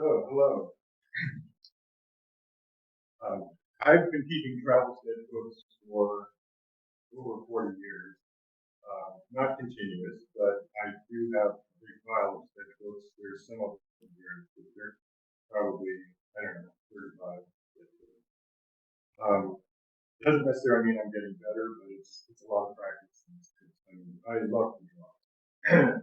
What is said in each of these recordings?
So, hello. I've been keeping travel sketchbooks for over 40 years. Not continuous, but I do have a big pile of sketchbooks. There's some of them here. There's probably, I don't know, 35 sketchbooks. Doesn't necessarily mean I'm getting better, but it's a lot of practice. I love to draw.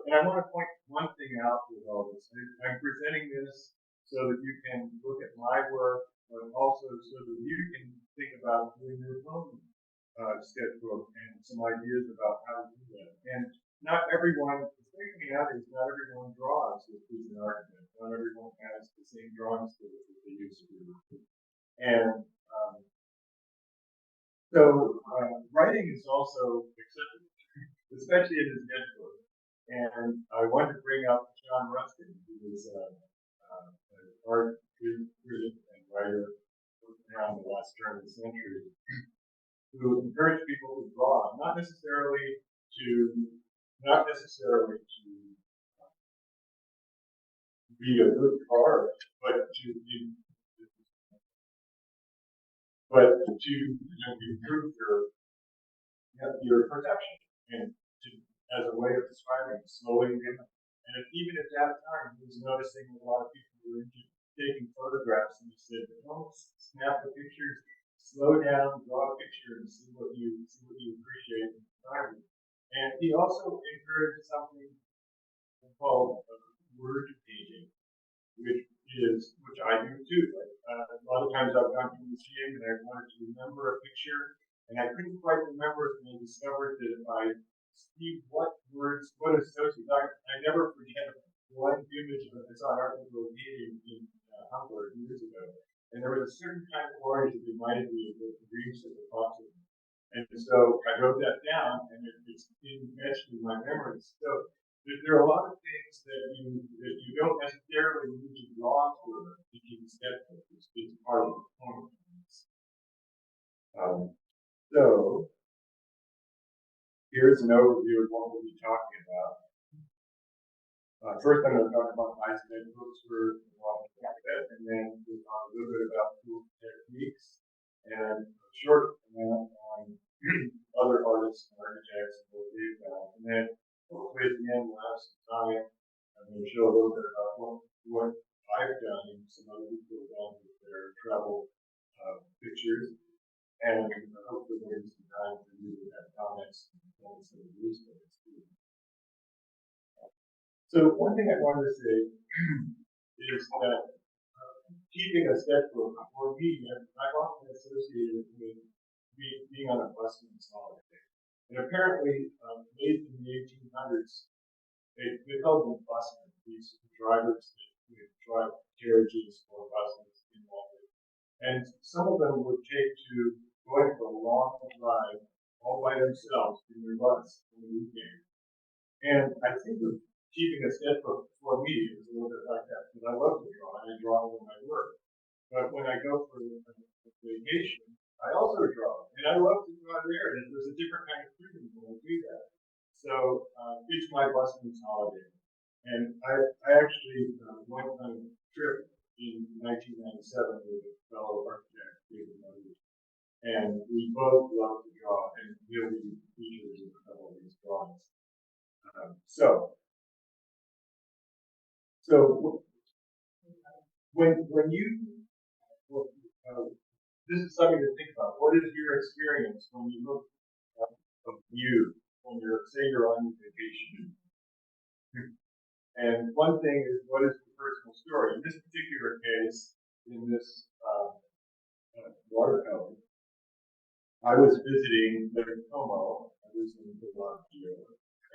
And I want to point one thing out with all this. I'm presenting this so that you can look at my work, but also so that you can think about doing your own sketchbook and some ideas about how to do that. And not everyone, especially nowadays, not everyone draws with an architect. Not everyone has the same drawing skills that they used to do. And writing is also acceptable, especially in his sketchbook. And I wanted to bring up John Ruskin, who was an art critic and writer around the last turn of the century, who encouraged people to draw, not necessarily to be a good artist, but to improve your perception and as a way of describing slowing down. And even at that time, he was noticing a lot of people were taking photographs, and he said, "Don't snap the pictures. Slow down, draw a picture, and see what you appreciate in the time." And he also encouraged something called word painting, which I do too. Like, a lot of times I've gone to a museum and I wanted to remember a picture, and I couldn't quite remember it, and I discovered that if I see what associates, I never forget one image of it's on Art Nouveau painting in Hamburg years ago, and there was a certain kind of orange that reminded me of the dreams of the foxes. And so I wrote that down, and it's enmeshed in my memories. So there are a lot of things that you don't necessarily need to draw for to keep sketchbook. It's part of the point. So here's an overview of what we'll be talking about. First, I'm going to talk about my sketchbooks for a while, and then we'll talk a little bit about tools and techniques, and a short amount on other artists and architects and what they've done. And then hopefully at the end we'll have some time. I'm going to show a little bit about what I've done and some other people have done with their travel pictures. And hopefully there'll be some time for you to have comments and points that are useful. So one thing I wanted to say is that keeping a sketchbook, for me, I've often associated it with being on a busman's holiday. And apparently, late in the 1800s, they called them busmen, these drivers that drive carriages or buses in London. And some of them would take to going for a long drive all by themselves in their bus on the weekend. And I think of keeping a sketchbook for me is a little bit like that, because I love to draw, and I draw when I work. But when I go for a vacation, I also draw, and I love to draw there, and there's a different kind of freedom when I do that. So it's my busman's holiday. And I actually went on a trip in 1997 with a fellow architect, David Murray, and we both love to draw, and he'll be featured in a couple of these drawings. So when you, this is something to think about. What is your experience when you look at a view when say you're on vacation? And one thing is, what is the personal story? In this particular case, in this watercolor, I was visiting Lake Como. I was in Bellagio,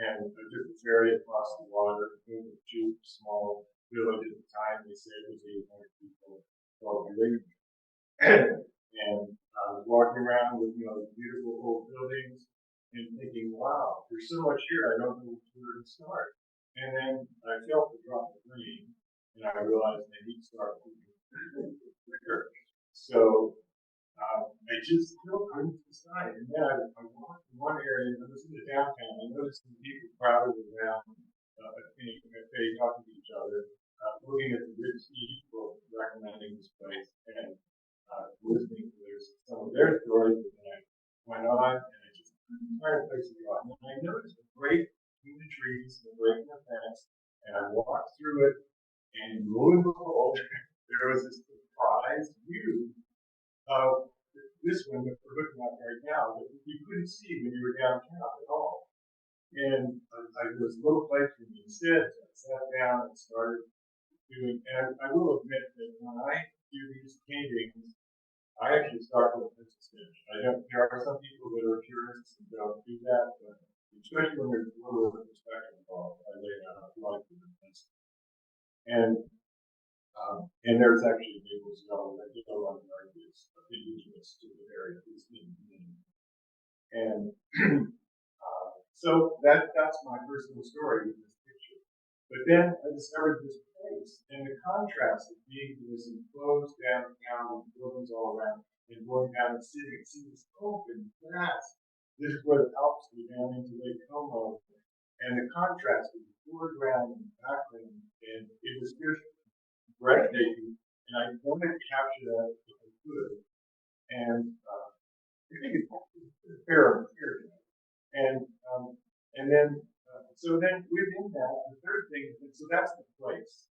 and I took the ferry across the water over to a small village at the time. They said it was 800 people called Lake. And I was walking around with the beautiful old buildings and thinking, wow, there's so much here, I don't know where to start. And then I felt the drop of rain, and I realized I need to start moving quicker. So I just still couldn't decide. And then I walked in one area, and I was in the downtown. I noticed some people crowded around in a cafe talking to each other, looking at the each book recommending this place and listening to some of their stories, and then I went on and I just tried to place it on. And I noticed a break between the trees, a break in the fence, and I walked through it, and lo and behold, there was this surprise view of this one that we're looking at right now that you couldn't see when you were downtown at all. And there was a little place for me to sit. So I sat down and started doing. And I will admit that when I do these paintings, I actually start with a pencil sketch. I don't. There are some people that are purists and don't do that, but especially when there's a little bit of perspective involved, I lay out a light with a pencil. And there's actually Naples yellow that yellow art is indigenous to the area, is in Maine. And so that's my personal story with this picture. But then I discovered this place, and the contrast of being in this enclosed downtown with buildings all around, and going down the city and seeing this open grass. This is where the Alps go down into Lake Como, and the contrast of the foreground and the background, and it was just breathtaking. And I wanted to capture that if I could. And I think it's fair. And then, so then within that, the third thing, so that's the place.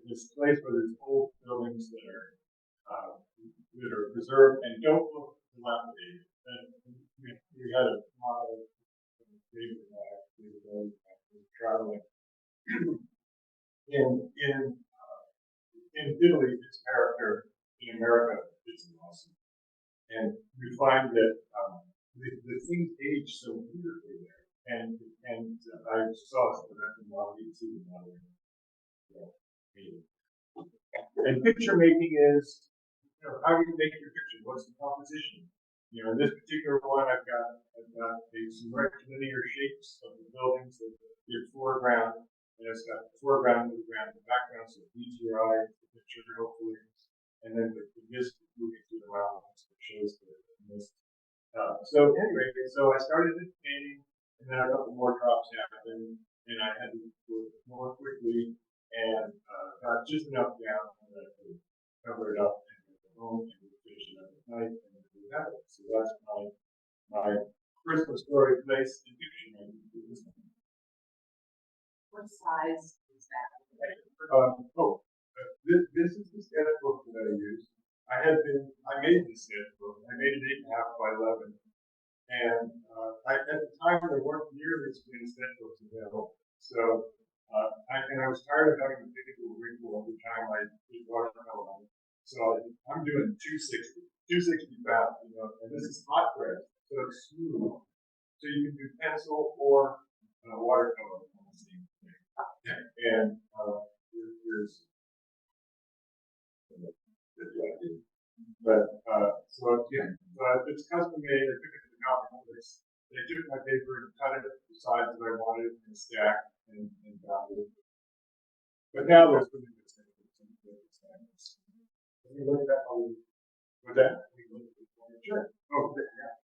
This place where there's old buildings that are preserved and don't look dilapidated. And we had a model of David and I traveling in Italy. Its character in America is awesome, and we find that the things age so beautifully there. And I saw some of that in Lobby too. And picture making is, how do you make your picture? What's the composition? In this particular one, I've got some rectilinear shapes of the buildings that give foreground, and it's got the foreground, the background, so it leads your eye to the picture, hopefully. And then the mist moving through the mountains, which shows the mist. So anyway, so I started this painting, and then a couple more drops happened, and I had to do it more quickly, and got just enough down that I could cover it up and go home and finish it up at night, and then we have it. So that's my Christmas story place in picture making. What size is that? This is the sketchbook that I use. I made this sketchbook. I made it 8.5 by 11. And at the time, there weren't nearly as many sketchbooks available. So, I was tired of having to pick a wrinkle every time I did watercolor. So I'm doing 260 fast, and this is hot press, so it's smooth. So you can do pencil or watercolor on the same thing. And here's but so it's custom made. I took it to the copy place. They took my paper and cut it the size that I wanted and stacked and bound it. But now there's really good things. Can you look at that? With that? Sure. Oh, yeah.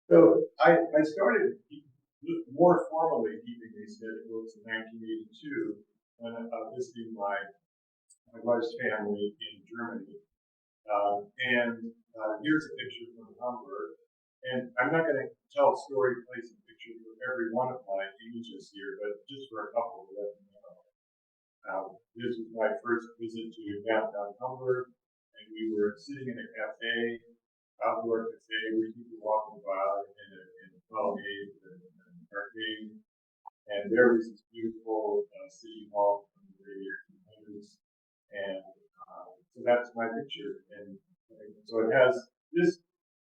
So I started more formally keeping these sketchbooks in 1982 when visiting my wife's family in Germany. Here's a picture from Hamburg. And I'm not going to tell story, place, and picture for every one of my images here, but just for a couple to let you know. This was my first visit to downtown Hamburg, and we were sitting in a cafe, outdoor cafe, where people walking by in a colonnade and an arcade. And there was this beautiful city hall from the early 1800s. And so that's my picture. And so it has this,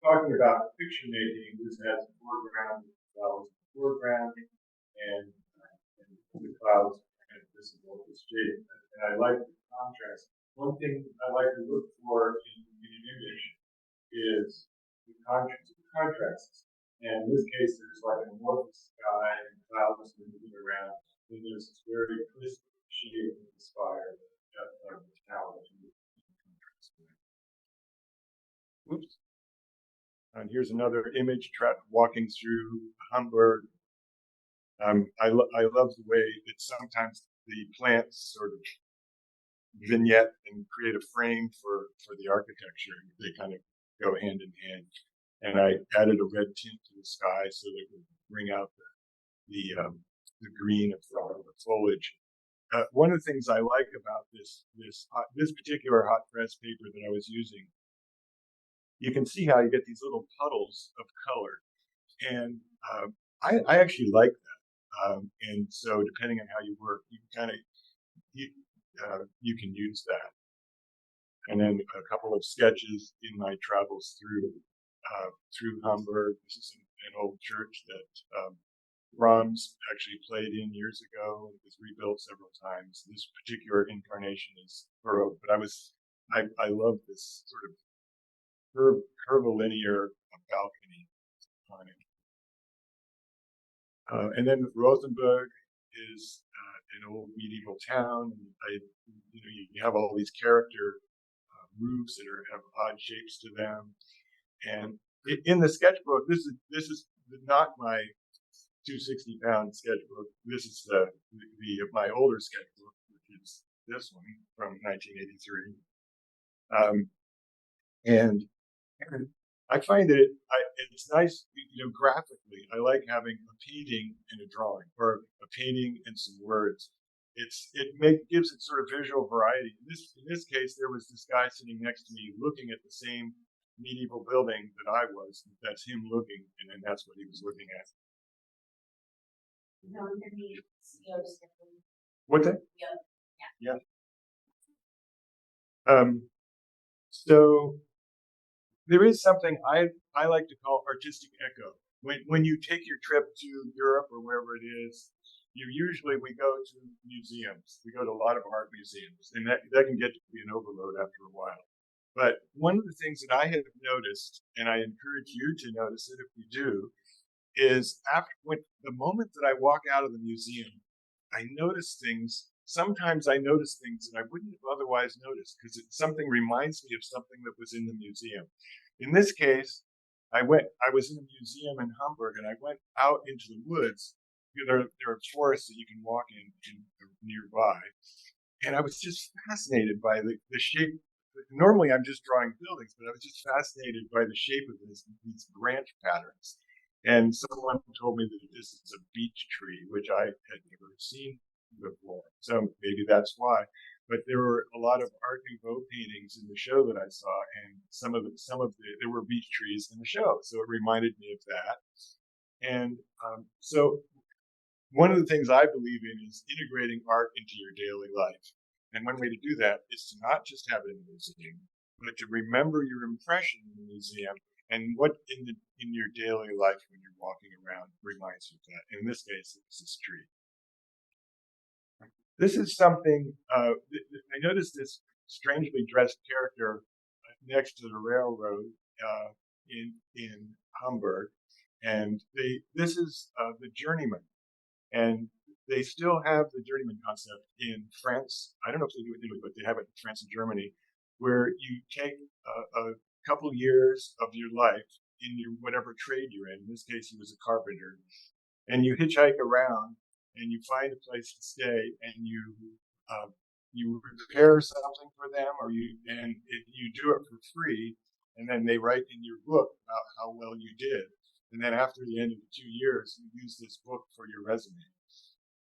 talking about picture making, this has foreground, foreground, and the clouds kind of visible with shape. And I like the contrast. One thing I like to look for in an image is the contrasts. And in this case, there's like an amorphous sky and clouds moving around. And there's this very crisp shade of the spire of the tower. Oops. And here's another image walking through Hamburg. I love the way that sometimes the plants sort of vignette and create a frame for the architecture. They kind of go hand in hand. And I added a red tint to the sky so that it would bring out the green of the foliage. One of the things I like about this particular hot press paper that I was using, you can see how you get these little puddles of color, and I actually like that. And so, depending on how you work, you kind of you can use that. And then a couple of sketches in my travels through Hamburg. This is an old church that Brahms actually played in years ago. It was rebuilt several times. This particular incarnation is Baroque, but I love this sort of curvilinear balcony on it. And then Rosenberg is an old medieval town. You have all these character roofs that have odd shapes to them. And in the sketchbook, this is not my 260-pound sketchbook. This is my older sketchbook, which is this one from 1983. And I find that it's nice, graphically. I like having a painting and a drawing, or a painting and some words. Gives it sort of visual variety. In this case, there was this guy sitting next to me looking at the same medieval building that I was. That's him looking, and then that's what he was looking at. What's that? Yeah. So there is something I like to call artistic echo. When you take your trip to Europe or wherever it is, we go to museums. We go to a lot of art museums, and that can get to be an overload after a while. But one of the things that I have noticed, and I encourage you to notice it if you do, is the moment that I walk out of the museum, I notice things. Sometimes I notice things that I wouldn't have otherwise noticed because something reminds me of something that was in the museum. In this case, I was in a museum in Hamburg, and I went out into the woods. There are forests that you can walk in nearby, and I was just fascinated by the shape. Normally, I'm just drawing buildings, but I was just fascinated by the shape of these branch patterns. And someone told me that this is a beech tree, which I had never seen before. So maybe that's why. But there were a lot of Art Nouveau paintings in the show that I saw, and there were beech trees in the show, so it reminded me of that. And so one of the things I believe in is integrating art into your daily life. And one way to do that is to not just have it in the museum, but to remember your impression in the museum and what in your daily life when you're walking around reminds you of that. And in this case, it's this tree. This is something, I noticed this strangely dressed character next to the railroad in Hamburg. And this is the journeyman. And they still have the journeyman concept in France. I don't know if they do it in Italy, but they have it in France and Germany, where you take a couple years of your life in whatever trade you're in. In this case, he was a carpenter. And you hitchhike around, and you find a place to stay, and you prepare something for them, you do it for free, and then they write in your book about how well you did. And then after the end of the 2 years, you use this book for your resume.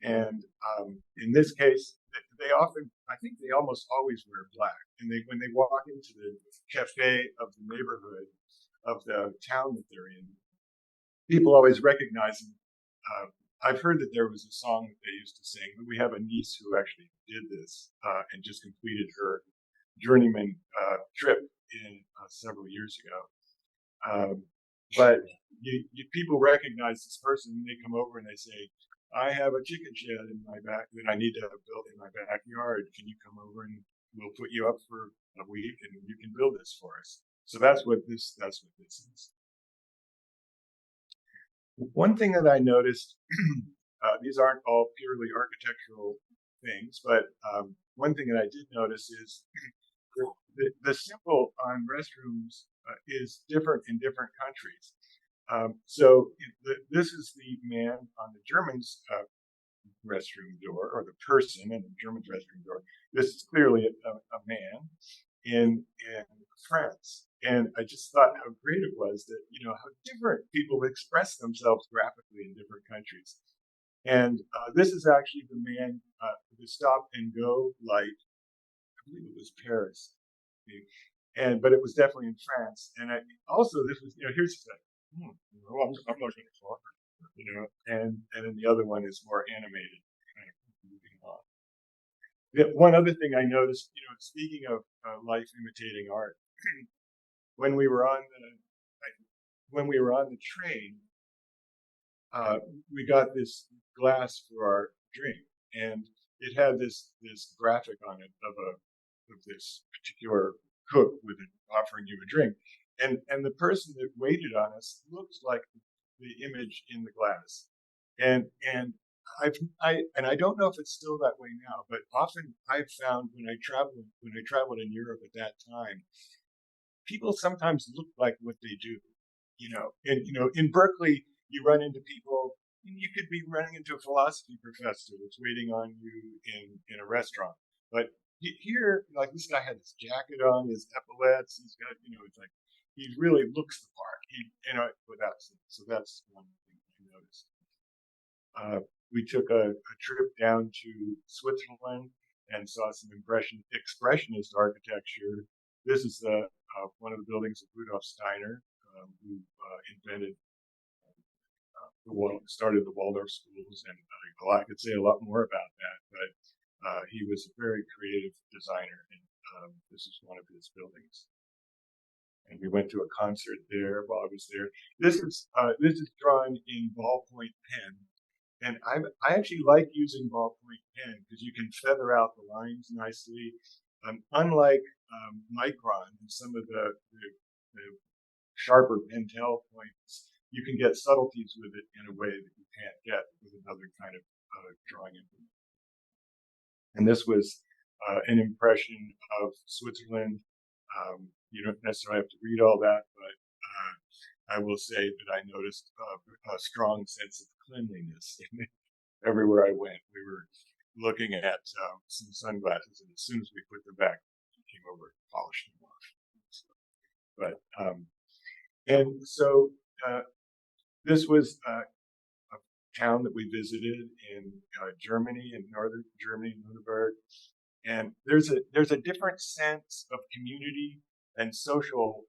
And in this case, I think they almost always wear black. And when they walk into the cafe of the neighborhood of the town that they're in, people always recognize them. I've heard that there was a song that they used to sing, but we have a niece who actually did this and just completed her journeyman trip several years ago. But people recognize this person, and they come over and they say, I have a chicken shed in my back that I need to have built in my backyard. Can you come over and we'll put you up for a week and you can build this for us? So that's what this is. One thing that I noticed, these aren't all purely architectural things, but one thing that I did notice is the symbol on restrooms is different in different countries. This is the man on the German's restroom door, or the person in the German's restroom door. This is clearly a man in France. And I just thought how great it was that, how different people express themselves graphically in different countries. And this is actually the man, the stop and go light. I believe it was Paris. But it was definitely in France. And this was, here's the thing. I'm looking for, and then the other one is more animated, kind of moving on. One other thing I noticed, speaking of life imitating art, when we were on the train, we got this glass for our drink, and it had this graphic on it of this particular cook with offering you a drink, and the person that waited on us looked like the image in the glass, and I don't know if it's still that way now, but often I've found when I traveled in Europe at that time, people sometimes look like what they do, and in Berkeley you run into people. You could be running into a philosophy professor that's waiting on you in a restaurant, but here, like, this guy had his jacket on, his epaulets. He's got, it's like he really looks the part. So that's one thing I noticed. We took a trip down to Switzerland and saw some expressionist architecture. This is one of the buildings of Rudolf Steiner, who invented started the Waldorf schools, and I could say a lot more about that, but he was a very creative designer, and this is one of his buildings. And we went to a concert there while I was there. This is drawn in ballpoint pen, and I actually like using ballpoint pen because you can feather out the lines nicely. Unlike Micron and some of the sharper Pentel points, you can get subtleties with it in a way that you can't get with another kind of drawing implement. And this was an impression of Switzerland. You don't necessarily have to read all that, but I will say that I noticed a strong sense of cleanliness everywhere I went. We were looking at some sunglasses, and as soon as we put them back, we came over and polished them off. This was a town that we visited in Germany, in northern Germany, Nuremberg, and there's a different sense of community and social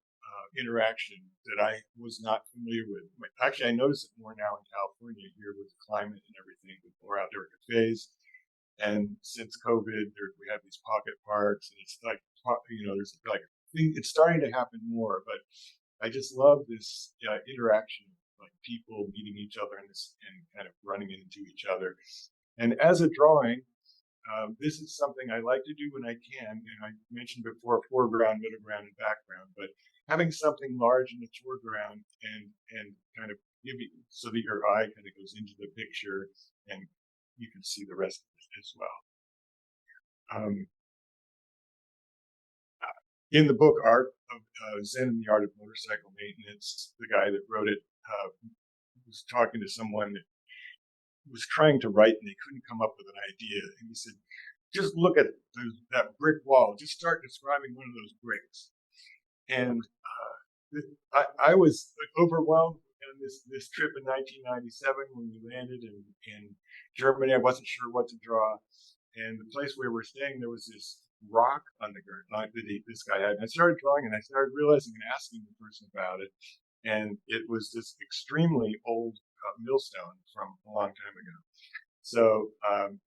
interaction that I was not familiar with. Actually, I notice it more now in California here with the climate and everything, with more outdoor cafes. And since COVID, we have these pocket parks, and it's like, there's like it's starting to happen more. But I just love this interaction, like people meeting each other and kind of running into each other. And as a drawing, this is something I like to do when I can. And I mentioned before foreground, middle ground, and background, but having something large in the foreground and kind of so that your eye kind of goes into the picture and you can see the rest of it as well. In the book Art of Zen and the Art of Motorcycle Maintenance, the guy that wrote it was talking to someone that was trying to write and they couldn't come up with an idea. And he said, just look at that brick wall. Just start describing one of those bricks. And I was overwhelmed on this trip in 1997 when we landed in Germany. I wasn't sure what to draw. And the place where we're staying, there was this rock on the ground that this guy had. And I started drawing, and I started realizing and asking the person about it. And it was this extremely old millstone from a long time ago. So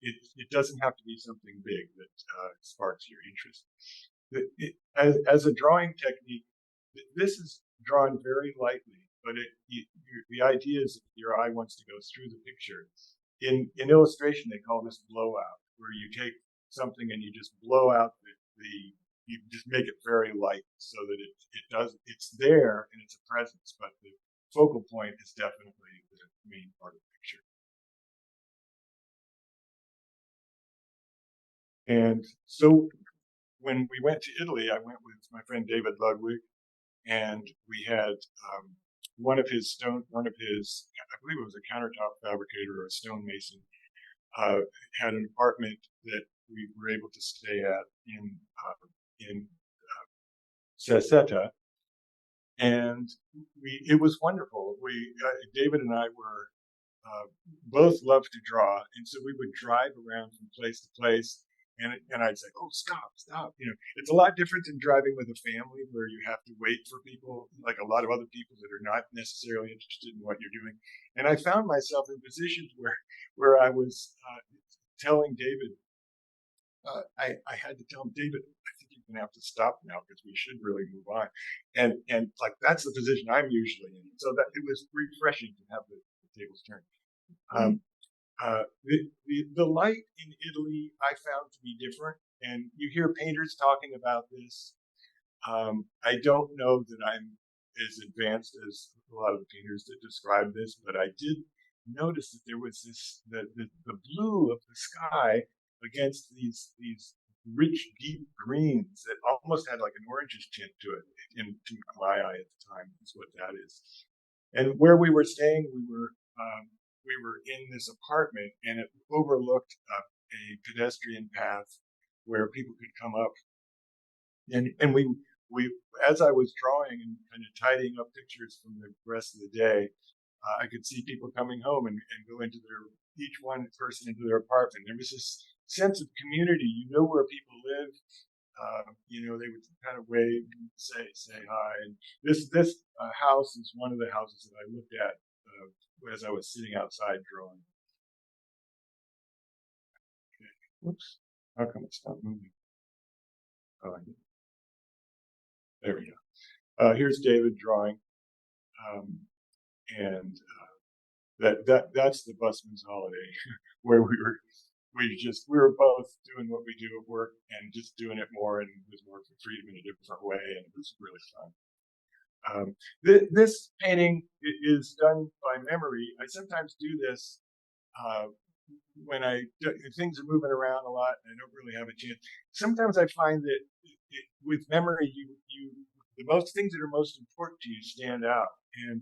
it doesn't have to be something big that sparks your interest. As a drawing technique, this is drawn very lightly, but the idea is that your eye wants to go through the picture. In illustration, they call this blowout, where you take something and you just blow out you just make it very light so that it's there and it's a presence, but the focal point is definitely the main part of the picture. And so when we went to Italy, I went with my friend David Ludwig, and we had one of his, I believe it was a countertop fabricator or a stonemason, had an apartment that we were able to stay at in Seseta, and it was wonderful. David and I were both loved to draw, and so we would drive around from place to place. And I'd say, "Oh, stop!" It's a lot different than driving with a family where you have to wait for people, like a lot of other people that are not necessarily interested in what you're doing. And I found myself in positions where I was telling David, I had to tell him, David, I think you're gonna have to stop now because we should really move on. And like that's the position I'm usually in. So that it was refreshing to have the tables turned. The light in Italy I found to be different, and you hear painters talking about this. I don't know that I'm as advanced as a lot of the painters that describe this, but I did notice that there was the blue of the sky against these rich deep greens that almost had like an orangish tint to it. To my eye at the time is what that is. And where we were staying, we were in this apartment, and it overlooked a pedestrian path where people could come up. And we as I was drawing and kind of tidying up pictures from the rest of the day, I could see people coming home and go into each one person into their apartment. There was this sense of community. You know where people live. They would kind of wave and say hi. And this house is one of the houses that I looked at as I was sitting outside drawing. Okay. Whoops. How come it's not moving? Oh, there we go. Here's David drawing. And that's the busman's holiday where we were both doing what we do at work and just doing it more and with more freedom in a different way, and it was really fun. This painting is done by memory. I sometimes do this when things are moving around a lot and I don't really have a chance. Sometimes I find that with memory, the most things that are most important to you stand out. And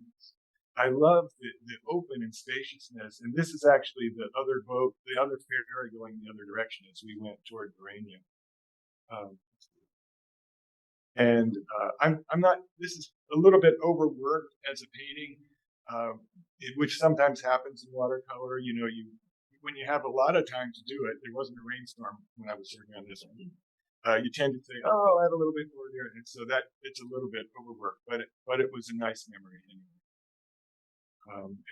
I love the open and spaciousness. And this is actually the other ferry going the other direction as we went toward Varennia. I'm not, this is a little bit overworked as a painting, which sometimes happens in watercolor. When you have a lot of time to do it, there wasn't a rainstorm when I was working on this one. You tend to think, oh, I'll add a little bit more there. And so that it's a little bit overworked, but it was a nice memory anyway.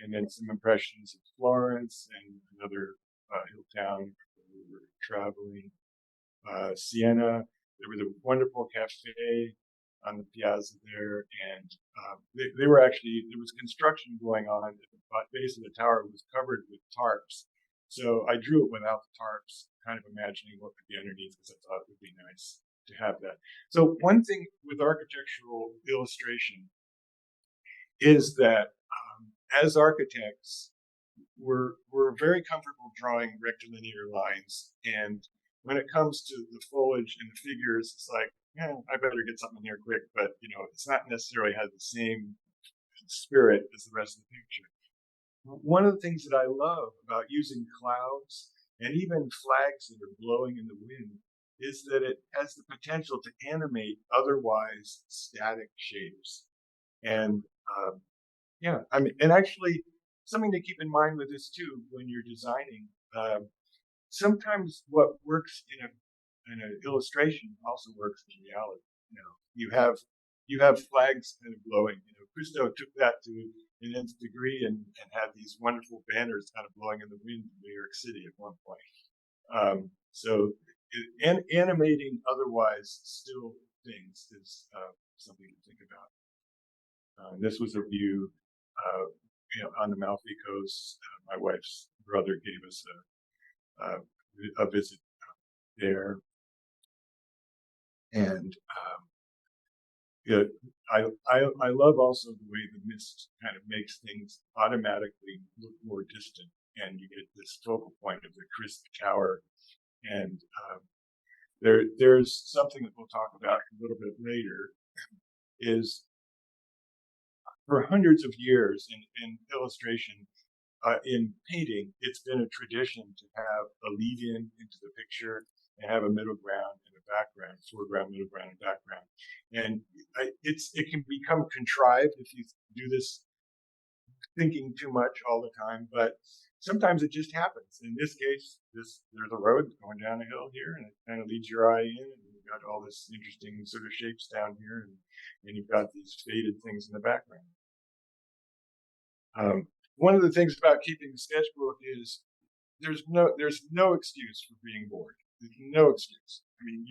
And then some impressions of Florence and another hill town where we were traveling. Siena, there was a wonderful cafe on the piazza there, and they were actually, there was construction going on at the base of the tower. It was covered with tarps. So I drew it without the tarps, kind of imagining what could be underneath because I thought it would be nice to have that. So one thing with architectural illustration is that as architects, we're very comfortable drawing rectilinear lines. And when it comes to the foliage and the figures, it's like, I better get something here quick. But, it's not necessarily has the same spirit as the rest of the picture. One of the things that I love about using clouds and even flags that are blowing in the wind is that it has the potential to animate otherwise static shapes. And and actually something to keep in mind with this too, when you're designing, sometimes what works in an illustration also works in reality. You have flags kind of blowing. Cousteau took that to an nth degree and had these wonderful banners kind of blowing in the wind in New York City at one point. And animating otherwise still things is something to think about. This was a view on the Amalfi Coast. My wife's brother gave us a visit there, and I love also the way the mist kind of makes things automatically look more distant, and you get this focal point of the crisp tower. And There's something that we'll talk about a little bit later. Is for hundreds of years in illustration, in painting, it's been a tradition to have a lead-in into the picture and have a middle ground and a background, foreground, middle ground, and background. And it can become contrived if you do this thinking too much all the time, but sometimes it just happens. In this case, there's a road going down a hill here, and it kind of leads your eye in, and you've got all this interesting sort of shapes down here, and you've got these faded things in the background. One of the things about keeping the sketchbook is there's no excuse for being bored. There's no excuse. I mean,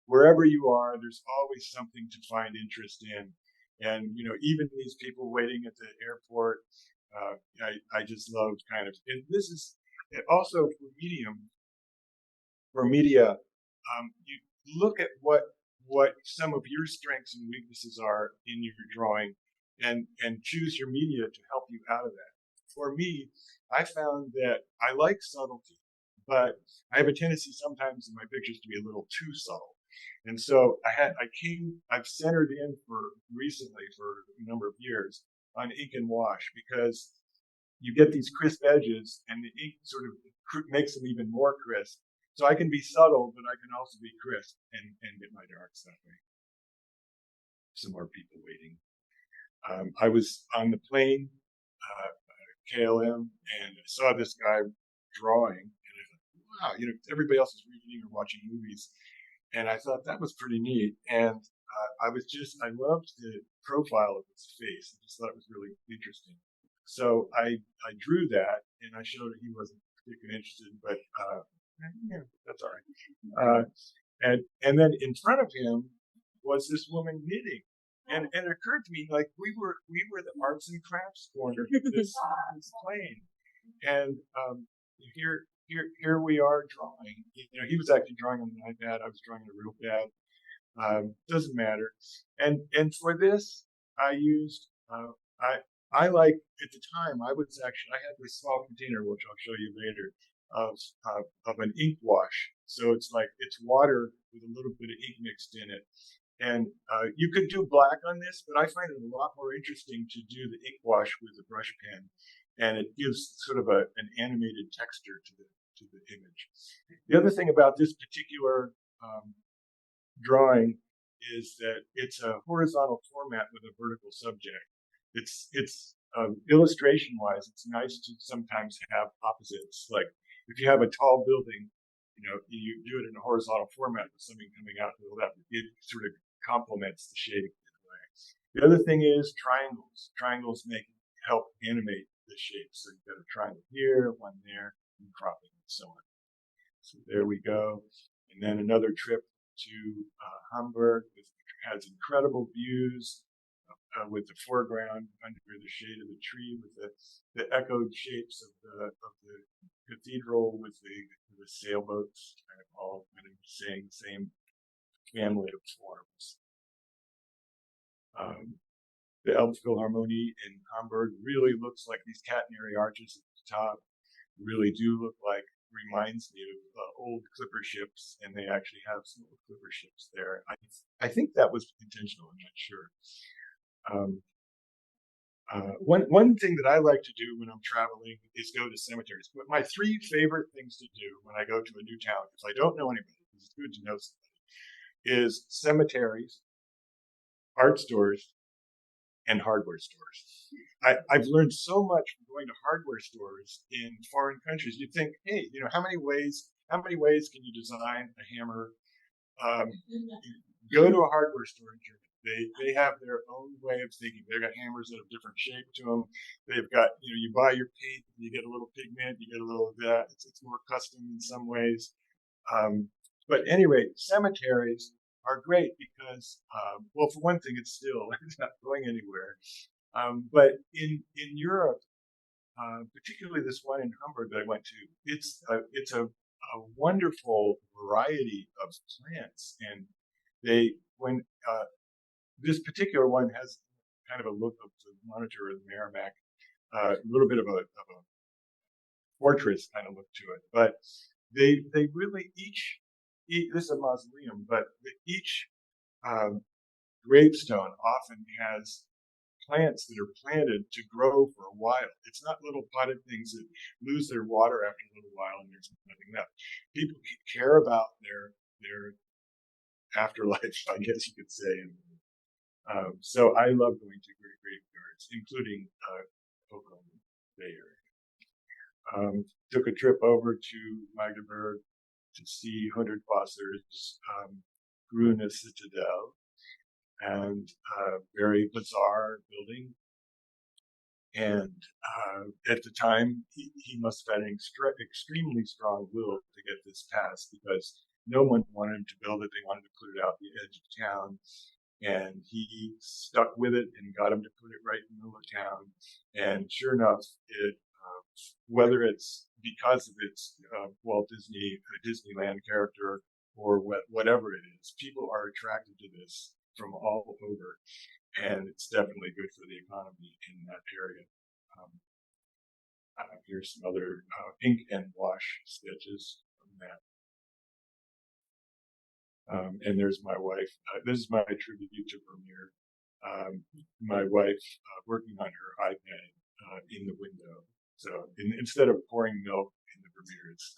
wherever you are, there's always something to find interest in. And even these people waiting at the airport, I just love kind of. And this is also for media. You look at what some of your strengths and weaknesses are in your drawing, and choose your media to help you out of that. For me, I found that I like subtlety, but I have a tendency sometimes in my pictures to be a little too subtle. And so I've centered in recently for a number of years on ink and wash, because you get these crisp edges and the ink sort of makes them even more crisp. So I can be subtle, but I can also be crisp and get my darks that way. Some more people waiting. I was on the plane, KLM, and I saw this guy drawing, and I thought, wow, everybody else is reading or watching movies, and I thought that was pretty neat. And I loved the profile of his face. I just thought it was really interesting. So I drew that, and I showed it. He wasn't particularly interested, but yeah, that's all right. And then in front of him was this woman knitting. And it occurred to me, like, we were the arts and crafts corner of this plane, and here we are drawing. He was actually drawing on an iPad. I was drawing on a real pad. Doesn't matter. And for this, I used I like, at the time I had this small container, which I'll show you later, of an ink wash. So it's water with a little bit of ink mixed in it. And you could do black on this, but I find it a lot more interesting to do the ink wash with a brush pen, and it gives sort of an animated texture to the image. The other thing about this particular drawing is that it's a horizontal format with a vertical subject. It's illustration-wise, it's nice to sometimes have opposites. Like if you have a tall building, you do it in a horizontal format with something coming out, it sort of complements the shape in a way. The other thing is triangles. Triangles help animate the shape. So you've got a triangle here, one there, and cropping, and so on. So there we go. And then another trip to Hamburg has incredible views with the foreground under the shade of the tree, with the echoed shapes of the cathedral, with the sailboats, kind of all kind of saying the same family of forms. The Elbphilharmonie in Hamburg really looks like these catenary arches at the top. Really do look like, reminds me of old clipper ships, and they actually have some old clipper ships there. I think that was intentional. I'm not sure. One thing that I like to do when I'm traveling is go to cemeteries. But my three favorite things to do when I go to a new town, if I don't know anybody, because it's good to know somebody, is cemeteries, art stores, and hardware stores. I've learned so much from going to hardware stores in foreign countries. You think, hey, how many ways can you design a hammer? Go to a hardware store in Germany. They have their own way of thinking. They've got hammers that have different shape to them. They've got, you buy your paint, you get a little pigment, you get a little of that. It's more custom in some ways. But anyway, cemeteries are great because, well, for one thing, it's not going anywhere. But in Europe, particularly this one in Hamburg that I went to, it's a wonderful variety of plants, and this particular one has kind of a look of the monitor of the Merrimack, a little bit of a fortress kind of look to it, but they really each this is a mausoleum, but each um, gravestone often has plants that are planted to grow for a while. It's not little potted things that lose their water after a little while and there's nothing left. People care about their afterlife, I guess you could say. And so I love going to great graveyards, including Oakland Bay Area. Took a trip over to Magdeburg to see Hundertwasser's Grüne Citadel, and very bizarre building. And at the time, he must have had an extremely strong will to get this passed, because no one wanted him to build it. They wanted to put it out the edge of town. And he stuck with it and got him to put it right in the middle of town. And sure enough, whether it's because of its Walt Disney, Disneyland character, or whatever it is, people are attracted to this from all over, and it's definitely good for the economy in that area. Here's some other ink and wash sketches from that. And there's my wife. This is my tribute to Vermeer. My wife working on her iPad in the window. So instead of pouring milk in the Vermeer, it's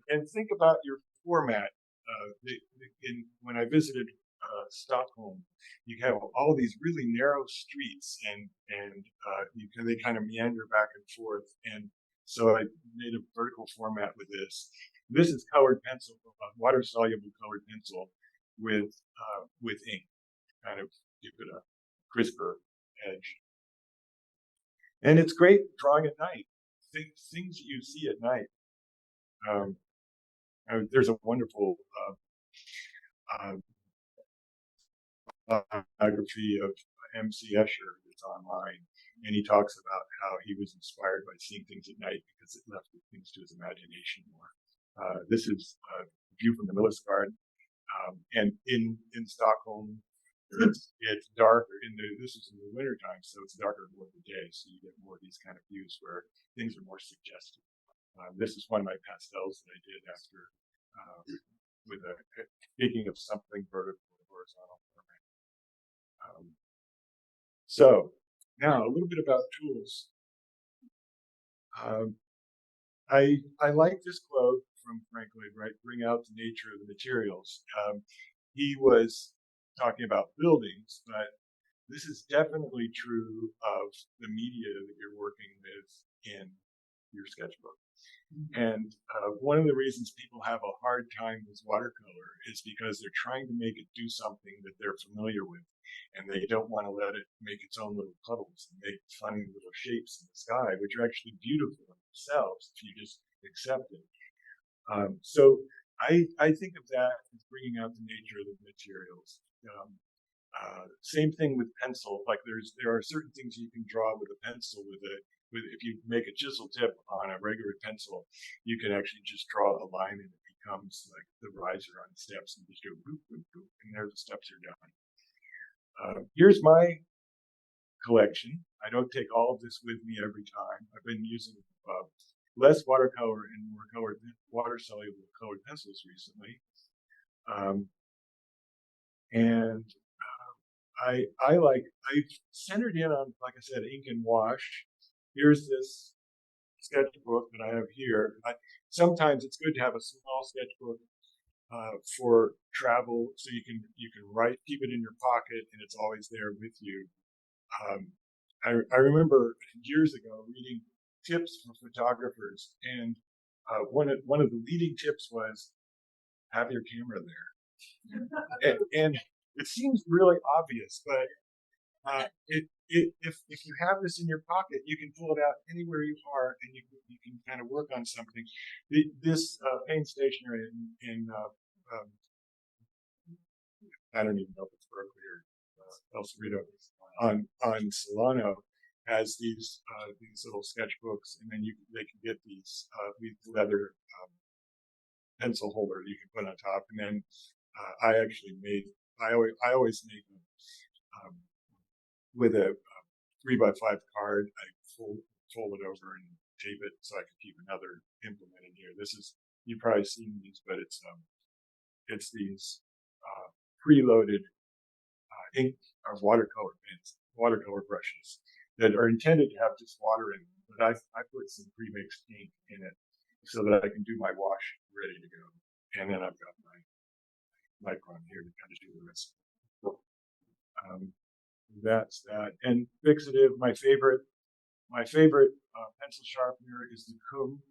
and think about your format. When I visited Stockholm, you have all these really narrow streets, and they kind of meander back and forth. And so I made a vertical format with this. This is colored pencil, water soluble colored pencil with ink, kind of give it a crisper edge. And it's great drawing at night. Things you see at night. There's a wonderful biography of M.C. Escher that's online, and he talks about how he was inspired by seeing things at night because it left things to his imagination more. This is a view from the Millisgard, and in Stockholm, it's darker. This is in the wintertime, so it's darker more of the day, so you get more of these kind of views where things are more suggestive. This is one of my pastels that I did after, speaking of something vertical and horizontal. So now a little bit about tools. I like this quote from Frank Lloyd Wright, bring out the nature of the materials. He was talking about buildings, but this is definitely true of the media that you're working with in your sketchbook. And one of the reasons people have a hard time with watercolor is because they're trying to make it do something that they're familiar with, and they don't want to let it make its own little puddles and make funny little shapes in the sky, which are actually beautiful in themselves if you just accept it. So I think of that as bringing out the nature of the materials. Same thing with pencil. Like there are certain things you can draw with a pencil if you make a chisel tip on a regular pencil, you can actually just draw a line and it becomes like the riser on the steps, and just go boop, boop, boop, and there the steps are done. Here's my collection. I don't take all of this with me every time. I've been using less watercolor and more water-soluble colored pencils recently. I've centered in on, like I said, ink and wash. Here's this sketchbook that I have here. Sometimes it's good to have a small sketchbook for travel, so you can write, keep it in your pocket, and it's always there with you. I remember years ago reading tips for photographers, and one of the leading tips was have your camera there, and it seems really obvious, but if you have this in your pocket, you can pull it out anywhere you are, and you can kind of work on something. This Payne stationery in I don't even know if it's Berkeley or El Cerrito on Solano has these little sketchbooks, and then they can get these leather pencil holder you can put on top, and then I always make with a 3x5 card. I fold it over and tape it so I can keep another implement in here. This is you've probably seen these, but it's these preloaded ink or watercolor brushes that are intended to have just water in them. But I put some pre-mixed ink in it so that I can do my wash ready to go. And then I've got my micron here to kind of do the rest. That's that. And fixative, my favorite pencil sharpener is the Kum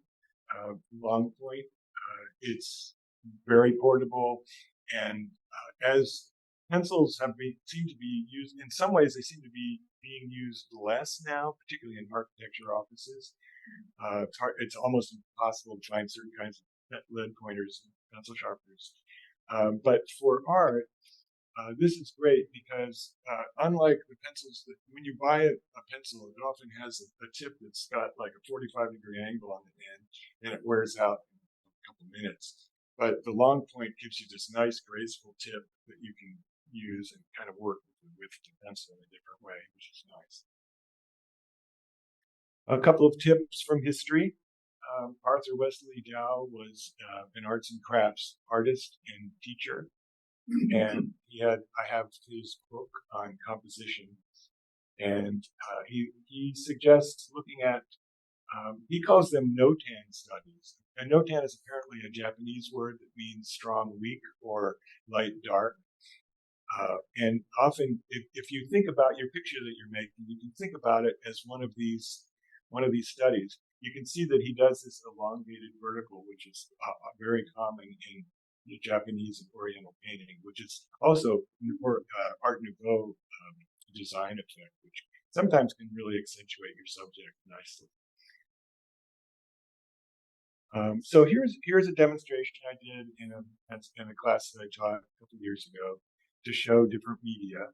long point. It's very portable, and as pencils seem to be used in some ways, they seem to be being used less now, particularly in architecture offices. It's almost impossible to find certain kinds of lead pointers and pencil sharpeners. But for art, this is great because unlike the pencils, when you buy a pencil, it often has a tip that's got like a 45-degree angle on the end, and it wears out in a couple minutes. But the long point gives you this nice, graceful tip that you can use and kind of work with the pencil in a different way, which is nice. A couple of tips from history. Arthur Wesley Dow was an arts and crafts artist and teacher. And I have his book on composition, and he suggests looking at, he calls them notan studies. And notan is apparently a Japanese word that means strong, weak, or light, dark. And often, if you think about your picture that you're making, you can think about it as one of these studies. You can see that he does this elongated vertical, which is very common in the Japanese and Oriental painting, which is also Art Nouveau design effect, which sometimes can really accentuate your subject nicely. So here's a demonstration I did in a class that I taught a couple of years ago to show different media,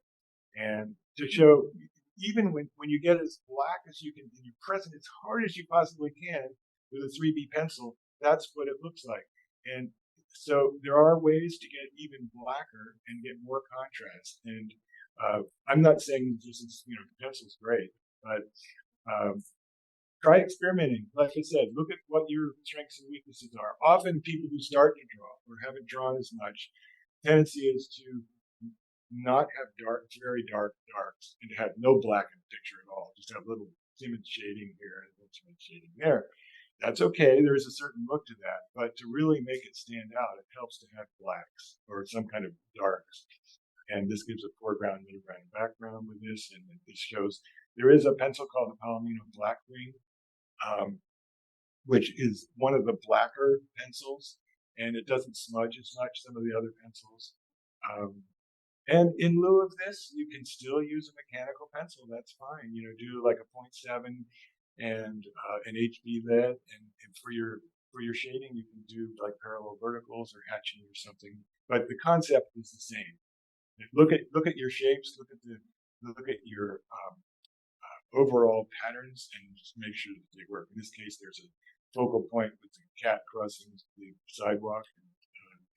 and to show even when you get as black as you can, and you press it as hard as you possibly can with a 3B pencil, that's what it looks like. And so there are ways to get even blacker and get more contrast. And I'm not saying this is, the pencil's great, but try experimenting. Like I said, look at what your strengths and weaknesses are. Often people who start to draw or haven't drawn as much, tendency is to not have very dark darks, and to have no black in the picture at all. Just have little timid shading here and little timid shading there. That's okay. There's a certain look to that, but to really make it stand out, it helps to have blacks or some kind of darks. And this gives a foreground, midground, and background with this, and this shows there is a pencil called the Palomino Blackwing, which is one of the blacker pencils, and it doesn't smudge as much some of the other pencils. And in lieu of this, you can still use a mechanical pencil. That's fine. Do like a 0.7 and an HB lead, and for your shading, you can do like parallel verticals or hatching or something. But the concept is the same. Look at your shapes. Look at your overall patterns, and just make sure that they work. In this case, there's a focal point with the cat crossing the sidewalk,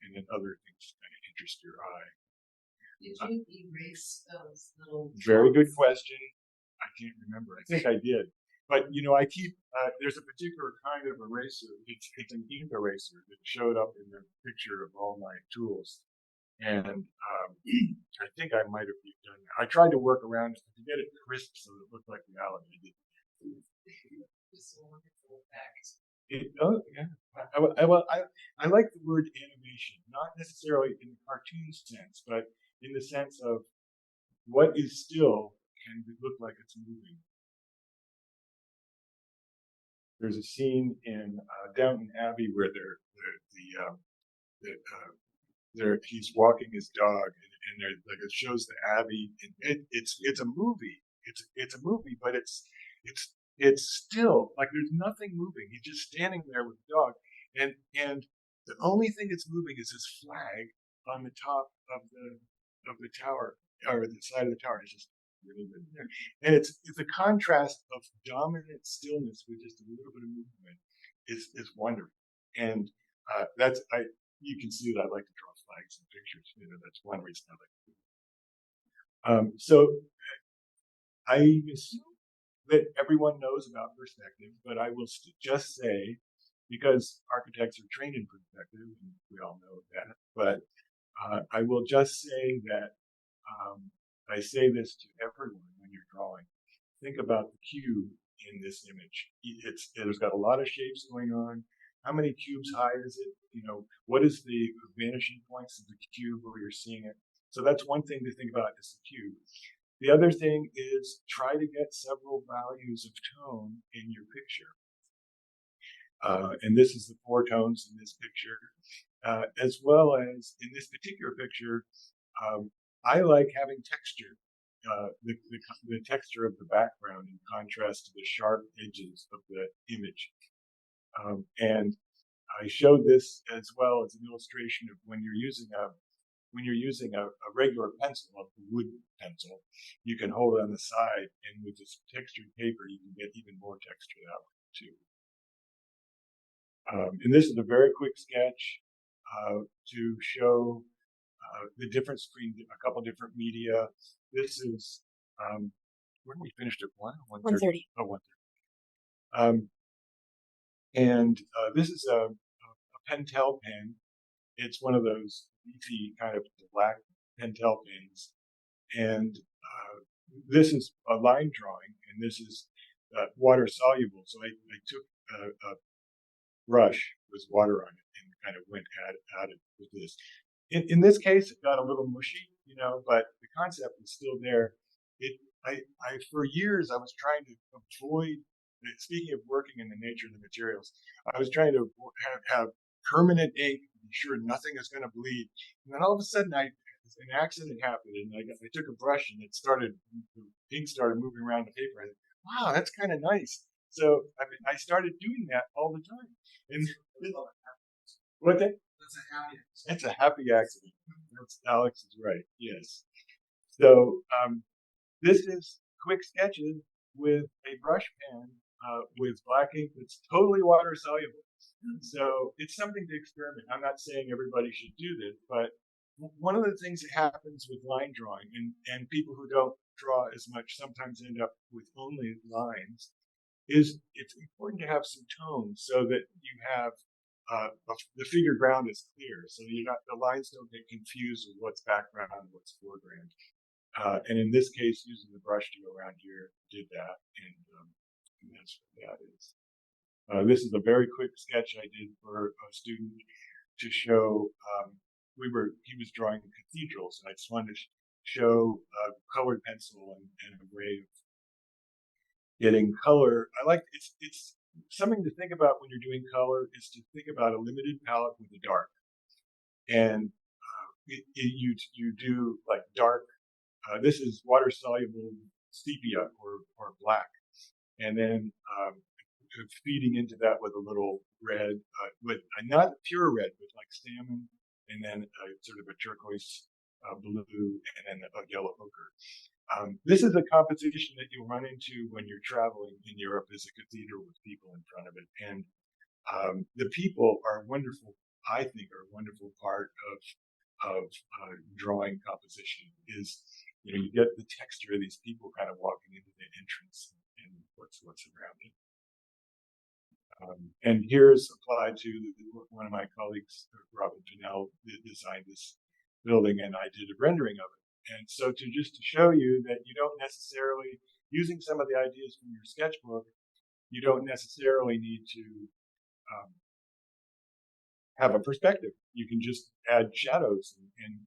and then other things kind of interest your eye. Did you erase those little? Very good question. I can't remember. I think I did. But I keep. There's a particular kind of eraser. It's an ink eraser that showed up in the picture of all my tools, and I think I might have done that. I tried to work around it to get it crisp so that it looked like reality. Just a wonderful effect. I like the word animation, not necessarily in the cartoon sense, but in the sense of what is still can look like it's moving. There's a scene in Downton Abbey where he's walking his dog, and like it shows the Abbey, and it's a movie. It's a movie, but it's still like there's nothing moving. He's just standing there with the dog, and the only thing that's moving is his flag on the top of the tower, or the side of the tower. It's just really there, and it's a contrast of dominant stillness with just a little bit of movement is wonderful. And you can see that I like to draw flags and pictures. That's one reason I like to do it. So I assume that everyone knows about perspective, but I will just say because architects are trained in perspective, and we all know that. But I will just say that I say this to everyone when you're drawing. Think about the cube in this image. There's got a lot of shapes going on. How many cubes high is it? What is the vanishing points of the cube where you're seeing it? So that's one thing to think about is the cube. The other thing is try to get several values of tone in your picture. And this is the 4 tones in this picture, as well as in this particular picture, I like having texture, the texture of the background in contrast to the sharp edges of the image. And I showed this as well as an illustration of when you're using a regular pencil, a wood pencil, you can hold it on the side, and with this textured paper, you can get even more texture that way too. And this is a very quick sketch to show the difference between a couple different media. This is when we finished at 1:30. Oh, 1:30. And this is a Pentel pen. It's one of those leafy kind of black Pentel pens. And this is a line drawing, and this is water soluble. So I took a brush with water on it and kind of went at it with this. In this case, it got a little mushy, but the concept is still there. I for years I was trying to avoid. Speaking of working in the nature of the materials, I was trying to have permanent ink, be sure nothing is going to bleed. And then all of a sudden, an accident happened, and I took a brush, and the ink started moving around the paper. I thought, wow, that's kind of nice. So I started doing that all the time. And what? That's a happy accident. That's a happy accident. Alex is right. Yes. So this is quick sketches with a brush pen with black ink that's totally water soluble. So it's something to experiment. I'm not saying everybody should do this, but one of the things that happens with line drawing, and people who don't draw as much sometimes end up with only lines, is it's important to have some tone so that you have the figure ground is clear, so the lines don't get confused with what's background and what's foreground. And in this case, using the brush to go around here did that, and that's what that is. This is a very quick sketch I did for a student to show. He was drawing cathedrals, and I just wanted to show colored pencil and a way of getting color. It's something to think about when you're doing color is to think about a limited palette with a dark, and you do like dark. This is water soluble sepia or black, and then feeding into that with a little red, with not pure red, but like salmon, and then sort of a turquoise blue, and then a yellow ochre. This is a composition that you'll run into when you're traveling in Europe, is a cathedral with people in front of it, and the people are wonderful. I think are a wonderful part of drawing composition. Is you get the texture of these people kind of walking into the entrance and what's around it. And here's applied to one of my colleagues, Robin Janelle, designed this building, and I did a rendering of it. And so to show you that you don't necessarily, using some of the ideas from your sketchbook, you don't necessarily need to have a perspective. You can just add shadows. And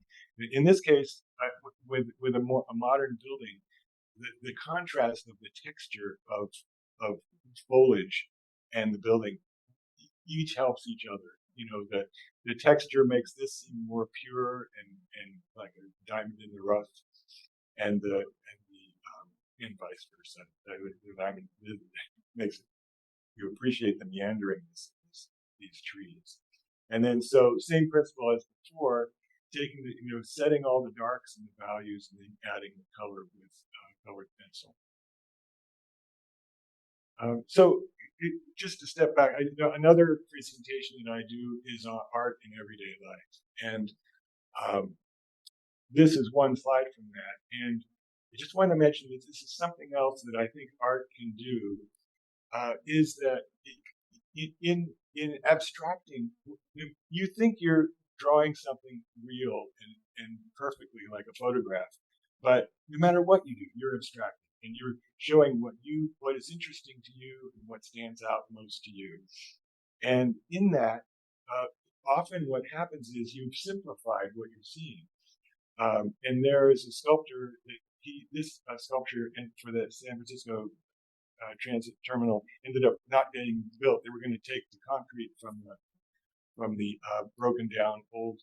in this case, with a modern building, the contrast of the texture of foliage and the building each helps each other. The texture makes this seem more pure and like a diamond in the rough, and vice versa. The diamond makes you appreciate the meanderingness of these trees. And then so same principle as before, taking setting all the darks and the values, and then adding the color with colored pencil. So just to step back, another presentation that I do is on art in everyday life, and this is one slide from that. And I just want to mention that this is something else that I think art can do, is that in in abstracting, you think you're drawing something real and perfectly like a photograph, but no matter what you do, you're abstracting and you're showing what is interesting to you and what stands out most to you. And in that, often what happens is you've simplified what you're seeing. And there is a sculptor that this sculpture for the San Francisco transit terminal ended up not getting built. They were going to take the concrete from the broken down old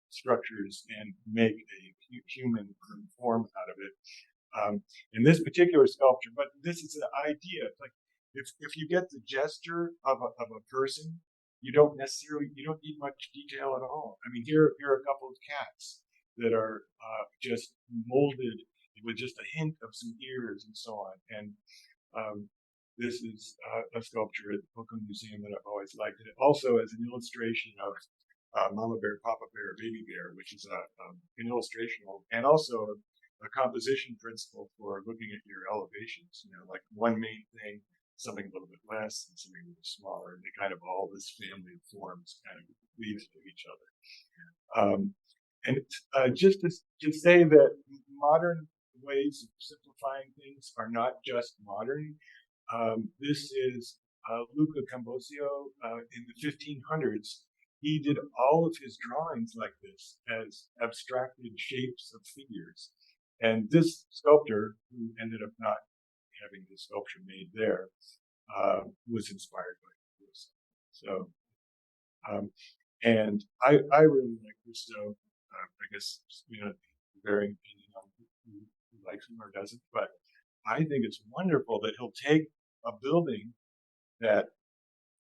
structures and make a human form out of it. In this particular sculpture, but this is an idea. Like if you get the gesture of a person, you don't need much detail at all. I mean, here are a couple of cats that are just molded with just a hint of some ears and so on. And this is a sculpture at the Brooklyn Museum that I've always liked. And it also as an illustration of Mama Bear, Papa Bear, Baby Bear, which is an illustration and also a composition principle for looking at your elevations. You know, like one main thing, something a little bit less, and something a little smaller. And they kind of all this family of forms kind of leads to each other. And just to say that modern ways of simplifying things are not just modern. This is Luca Cambosio in the 1500s. He did all of his drawings like this as abstracted shapes of figures. And this sculptor, who ended up not having the sculpture made there, was inspired by this. So, and I really like Gusto. I guess, varying opinion on who likes him or doesn't, but I think it's wonderful that he'll take a building that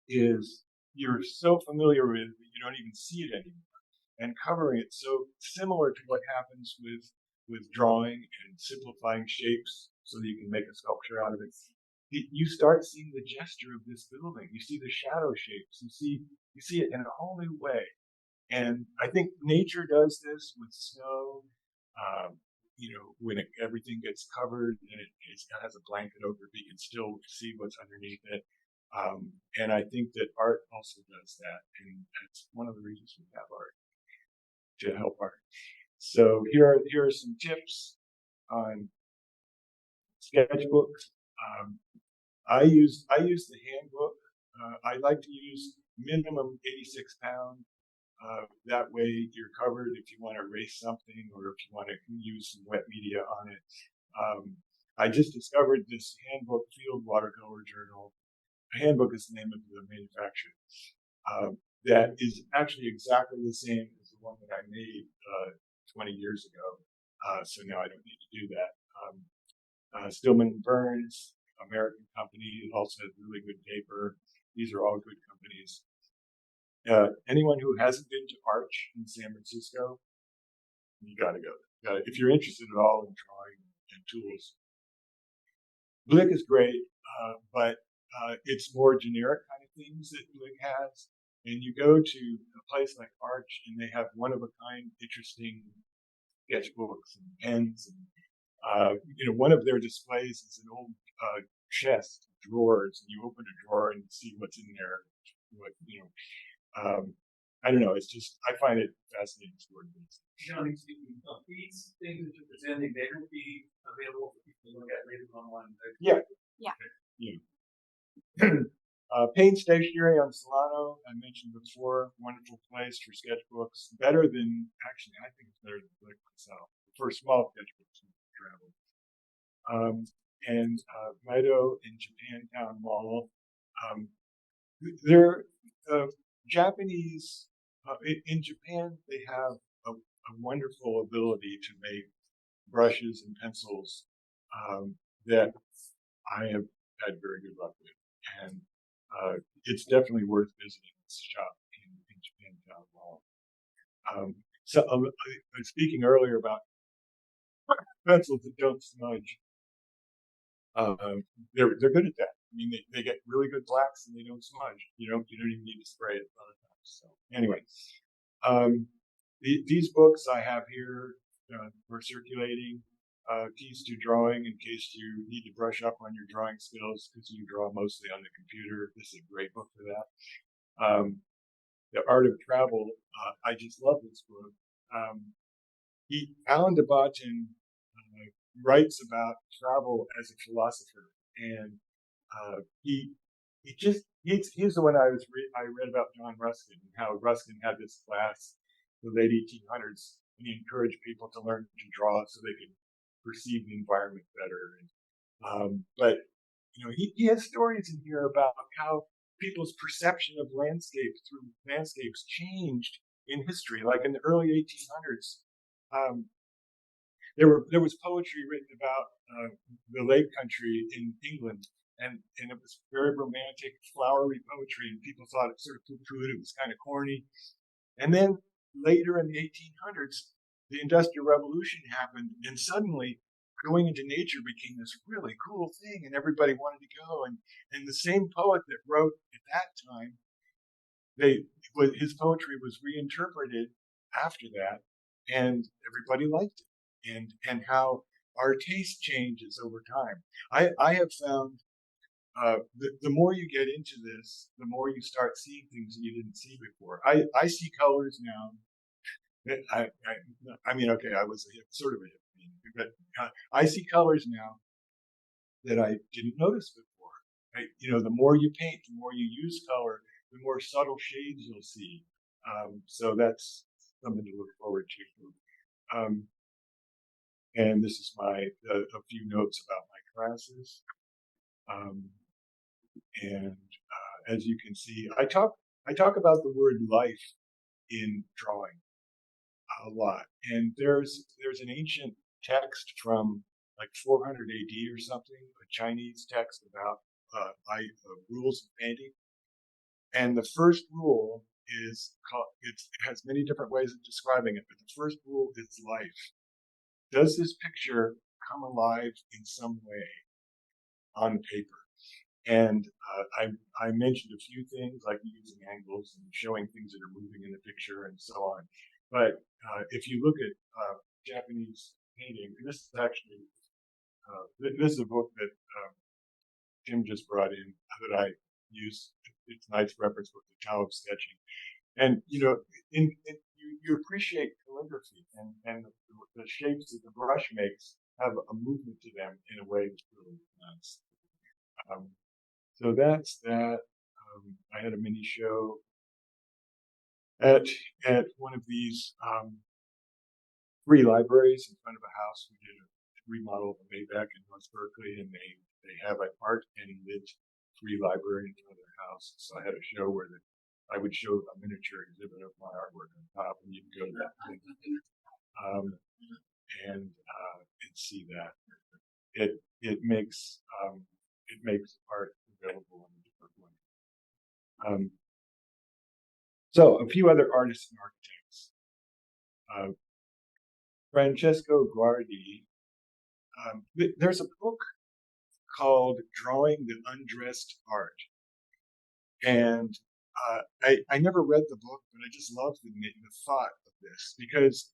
you're so familiar with that you don't even see it anymore, and covering it so similar to what happens with drawing and simplifying shapes so that you can make a sculpture out of it. You start seeing the gesture of this building. You see the shadow shapes. You see it in a whole new way. And I think nature does this with snow. When everything gets covered and it has a blanket over it, but you can still see what's underneath it. And I think that art also does that. And that's one of the reasons we have art, to help art. So here are some tips on sketchbooks. I use the handbook. I like to use minimum 86 pound. That way you're covered if you want to erase something or if you want to use some wet media on it. I just discovered this handbook field watercolor journal. A handbook is the name of the manufacturer. That is actually exactly the same as the one that I made 20 years ago. So now I don't need to do that. Stillman Burns, American company, it also has really good paper. These are all good companies. Anyone who hasn't been to Arch in San Francisco, you gotta go. If you're interested at all in drawing and tools. Blick is great, but it's more generic kind of things that Blick has. And you go to a place like Arch and they have one-of-a-kind interesting sketchbooks and pens. And, one of their displays is an old chest of drawers, and you open a drawer and see what's in there. I don't know. It's just, I find it fascinating to learn things. Generally speaking, these things that you're presenting, they will be available for people to look at later online. Yeah. Yeah. Paint Stationery on Solano, I mentioned before, wonderful place for sketchbooks. Better than, actually, I think it's better than Blick myself, for small sketchbooks and travel. And Maido in Japantown Mall. They're Japanese, in Japan, they have a wonderful ability to make brushes and pencils that I have had very good luck with. And it's definitely worth visiting this shop in Japantown Mall. So I was speaking earlier about pencils that don't smudge. They're good at that. I mean, they get really good blacks and they don't smudge. You don't even need to spray it a lot of times. So anyway, these books I have here for circulating, Keys to Drawing, in case you need to brush up on your drawing skills because you draw mostly on the computer. This is a great book for that. The Art of Travel. I just love this book. Alan de Botton writes about travel as a philosopher, and he's the one I read about John Ruskin, and how Ruskin had this class in the late 1800s, and he encouraged people to learn to draw so they could perceive the environment better. But he has stories in here about how people's perception of landscapes changed in history. Like in the early 1800s, um, there was poetry written about the Lake Country in England, and it was very romantic, flowery poetry, and people thought it sort of poo-pooed. It was kind of corny. And then later in the 1800s, the Industrial Revolution happened, and suddenly going into nature became this really cool thing, and everybody wanted to go. And the same poet that wrote at that time, his poetry was reinterpreted after that, and everybody liked it. And how our taste changes over time. I have found the more you get into this, the more you start seeing things that you didn't see before. I see colors now. I mean, okay, I was sort of a hippie, but I see colors now that I didn't notice before. The more you paint, the more you use color, the more subtle shades you'll see. So that's something to look forward to. And this is a few notes about my classes. And as you can see, I talk about the word life in drawing a lot. And there's an ancient text from like 400 AD or something, a Chinese text about rules of painting. And the first rule is it has many different ways of describing it, but the first rule is life. Does this picture come alive in some way on paper? And I mentioned a few things like using angles and showing things that are moving in the picture and so on. But if you look at Japanese painting, this is actually this is a book that Tim just brought in that I use. It's a nice reference book, The Tao of Sketching. And you appreciate calligraphy, and the shapes that the brush makes have a movement to them in a way that's really nice. So that's that. I had a mini show at one of these free libraries in front of a house. We did a remodel of a Maybach in North Berkeley, and they have an art and lit free library in front of their house. So I had a show where I would show a miniature exhibit of my artwork on top, and you can go to that thing and see that. It makes art available in a different way. So a few other artists and architects. Francesco Guardi. There's a book called Drawing the Undressed Art. And I never read the book, but I just love the thought of this, because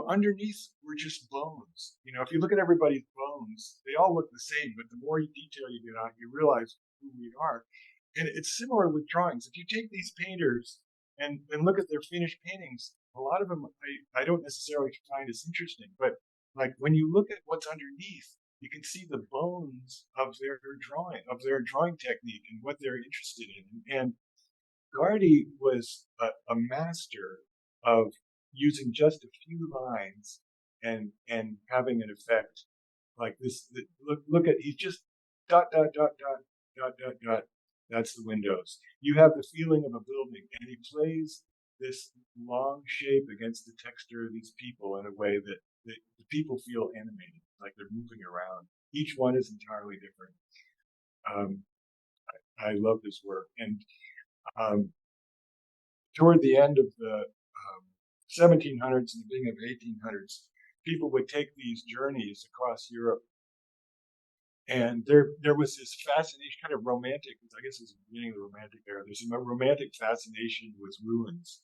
underneath we're just bones. If you look at everybody's bones, they all look the same, but the more detail you get on, you realize who we are. And it's similar with drawings. If you take these painters and look at their finished paintings, a lot of them I don't necessarily find as interesting, but like when you look at what's underneath, you can see the bones of their drawing technique and what they're interested in. And Guardi was a master of using just a few lines and having an effect like this. Look at, he's just dot dot dot dot dot dot dot. That's the windows. You have the feeling of a building, and he plays this long shape against the texture of these people in a way that the people feel animated, like they're moving around. Each one is entirely different. I love this work. And toward the end of the 1700s and the beginning of the 1800s, people would take these journeys across Europe. And there was this fascination, kind of romantic, I guess it's the beginning of the Romantic era. There's a romantic fascination with ruins.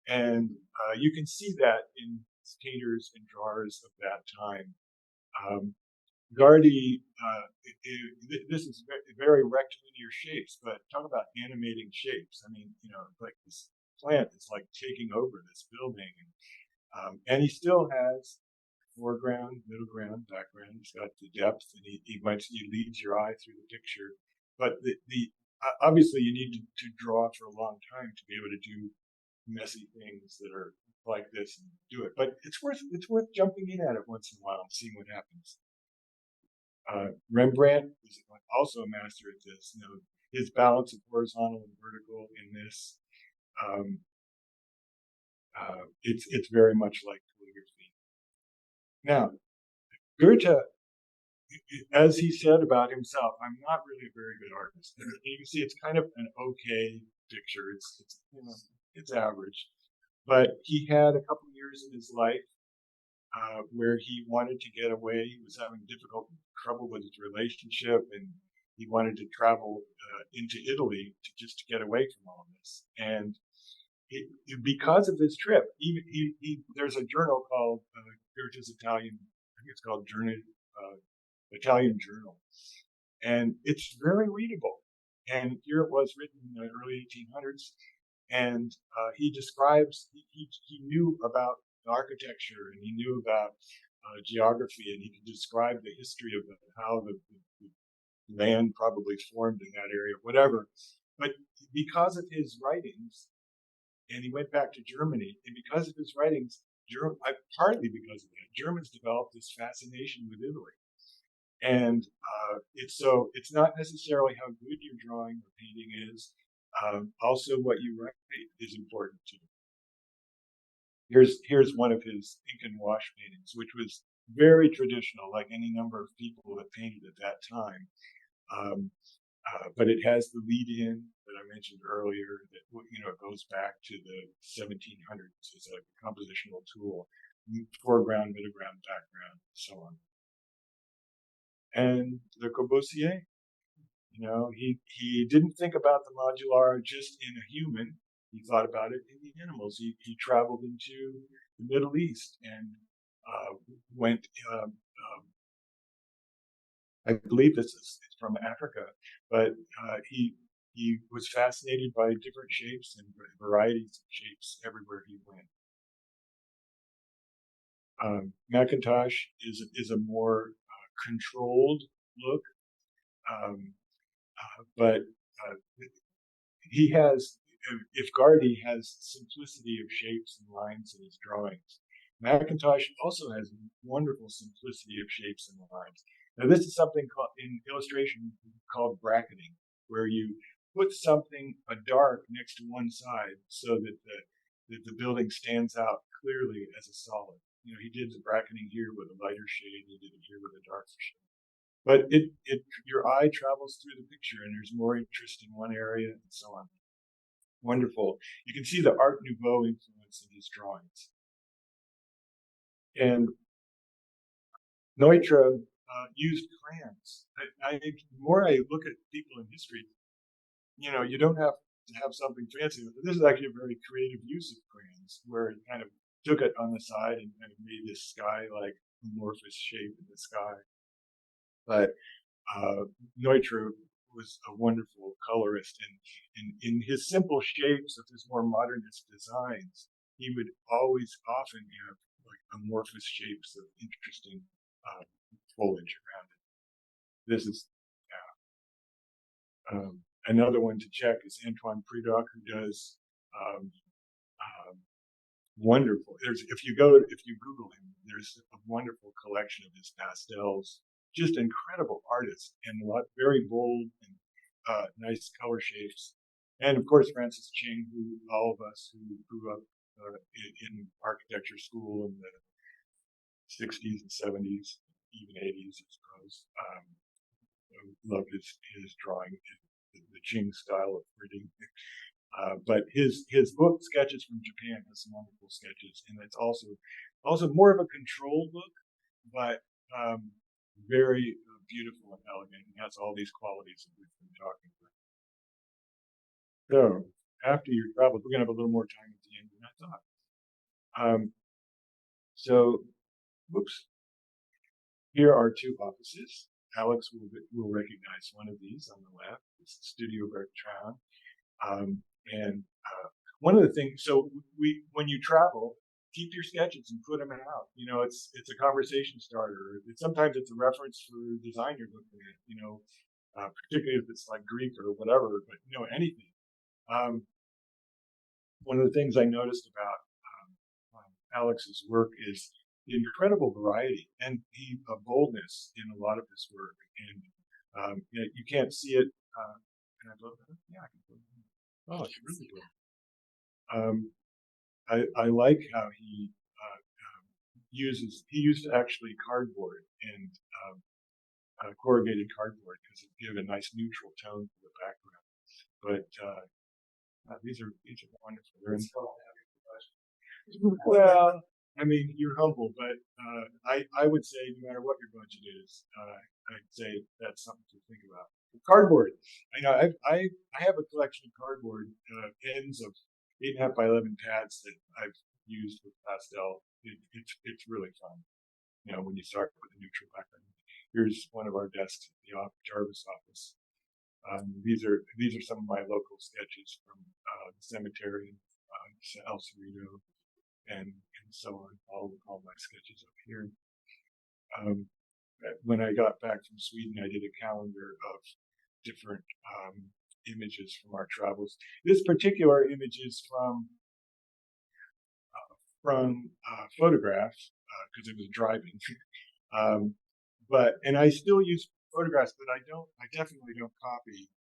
And you can see that in painters and drawers of that time. Gardy, this is very rectilinear shapes, but talk about animating shapes. I mean, like this plant is like taking over this building, and he still has foreground, middle ground, background. He's got the depth, and he leads your eye through the picture. But obviously you need to draw for a long time to be able to do messy things that are like this and do it. But it's worth jumping in at it once in a while and seeing what happens. Rembrandt was also a master at this. His balance of horizontal and vertical in this. It's very much like calligraphy. Now, Goethe, as he said about himself, I'm not really a very good artist. You can see it's kind of an okay picture. It's average, but he had a couple years in his life where he wanted to get away. He was having trouble with his relationship, and he wanted to travel into Italy just to get away from all this. And because of this trip, there's a journal called Goethe's Italian. I think it's called Italian Journal, and it's very readable. And here it was written in the early 1800s, and he describes he knew about architecture, and he knew about geography, and he could describe the history of how the land probably formed in that area, whatever. But because of his writings, and he went back to Germany, and because of his writings, partly because of that, Germans developed this fascination with Italy. And it's not necessarily how good your drawing or painting is. Also, what you write is important too. Here's one of his ink and wash paintings, which was very traditional, like any number of people that painted at that time. But it has the lead-in that I mentioned earlier. That it goes back to the 1700s as a compositional tool: foreground, middle ground, background, and so on. And Le Corbusier, he didn't think about the modular just in a human. He thought about it in the animals. He traveled into the Middle East and went. I believe it's from Africa, but he was fascinated by different shapes and varieties of shapes everywhere he went. Macintosh is a more controlled look, but he has. If Gardy has simplicity of shapes and lines in his drawings, Macintosh also has wonderful simplicity of shapes and lines. Now, this is something in illustration called bracketing, where you put something dark next to one side so that the building stands out clearly as a solid. He did the bracketing here with a lighter shade, he did it here with a darker shade. But your eye travels through the picture, and there's more interest in one area and so on. Wonderful. You can see the Art Nouveau influence in his drawings. And Neutra used crayons. The more I look at people in history, you don't have to have something fancy. This is actually a very creative use of crayons, where he kind of took it on the side and kind of made this sky-like amorphous shape in the sky. But Neutra was a wonderful colorist, and in his simple shapes of his more modernist designs, he would often have like amorphous shapes of interesting foliage around it. This is another one to check is Antoine Predock, who does wonderful. If you Google him, there's a wonderful collection of his pastels. Just incredible artist, and very bold and nice color shapes. And of course, Francis Ching, who all of us who grew up in architecture school in the 60s and 70s, even 80s, I suppose, loved his drawing, the Ching style of printing. But his book, Sketches from Japan, has some wonderful sketches, and it's also more of a controlled look, but very beautiful and elegant, and has all these qualities that we've been talking about. So, after your travels, we're going to have a little more time at the end than I thought. Whoops. Here are two offices. Alex will recognize one of these on the left. It's Studio Bertrand. And one of the things, so when you travel, keep your sketches and put them out. You know, it's a conversation starter. Sometimes it's a reference for design you're looking at. You know, particularly if it's like Greek or whatever. But you know, anything. One of the things I noticed about Alex's work is the incredible variety and a boldness in a lot of his work. And you can't see it. Can I blow that up? Yeah, I can blow that up. Oh, it's really good. I like how he used actually cardboard and corrugated cardboard because it gives a nice neutral tone to the background. But these are wonderful. They're well, I mean, you're humble, but I would say no matter what your budget is, I'd say that's something to think about. Cardboard. I know I have a collection of cardboard ends of 8.5 by 11 pads that I've used with pastel. It's really fun. You know, when you start with a neutral background. Here's one of our desks at the Jarvis office. These are some of my local sketches from the cemetery, El Cerrito, and so on. All my sketches up here. When I got back from Sweden, I did a calendar of different images from our travels. This particular image is from photographs because it was driving. And I still use photographs, but I definitely don't copy.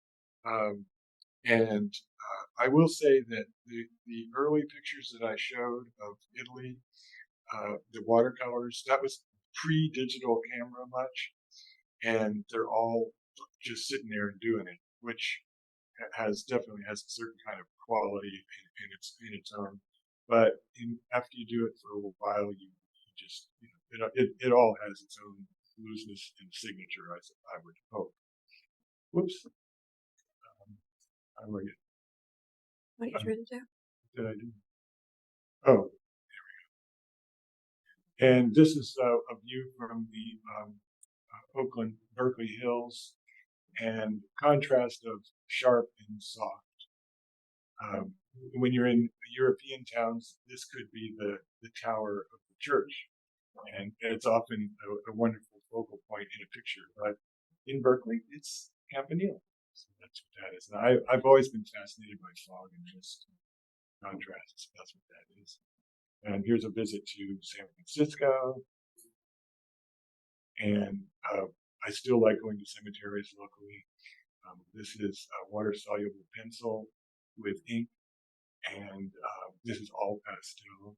I will say that the early pictures that I showed of Italy, the watercolors, that was pre-digital camera much, and they're all just sitting there and doing it, which definitely has a certain kind of quality in its own. But after you do it for a while, you just it all has its own looseness and signature, I would hope. Whoops. How do I get? What are you trying to do? What did I do? Oh, there we go. And this is a view from the Oakland Berkeley Hills, and contrast of sharp and soft. When you're in European towns, this could be the tower of the church, and it's often a wonderful focal point in a picture. But in Berkeley, it's Campanile. So that's what that is. And I've always been fascinated by fog and mist contrasts. That's what that is. And here's a visit to San Francisco. And I still like going to cemeteries locally. This is a water-soluble pencil with ink, and this is all pastel.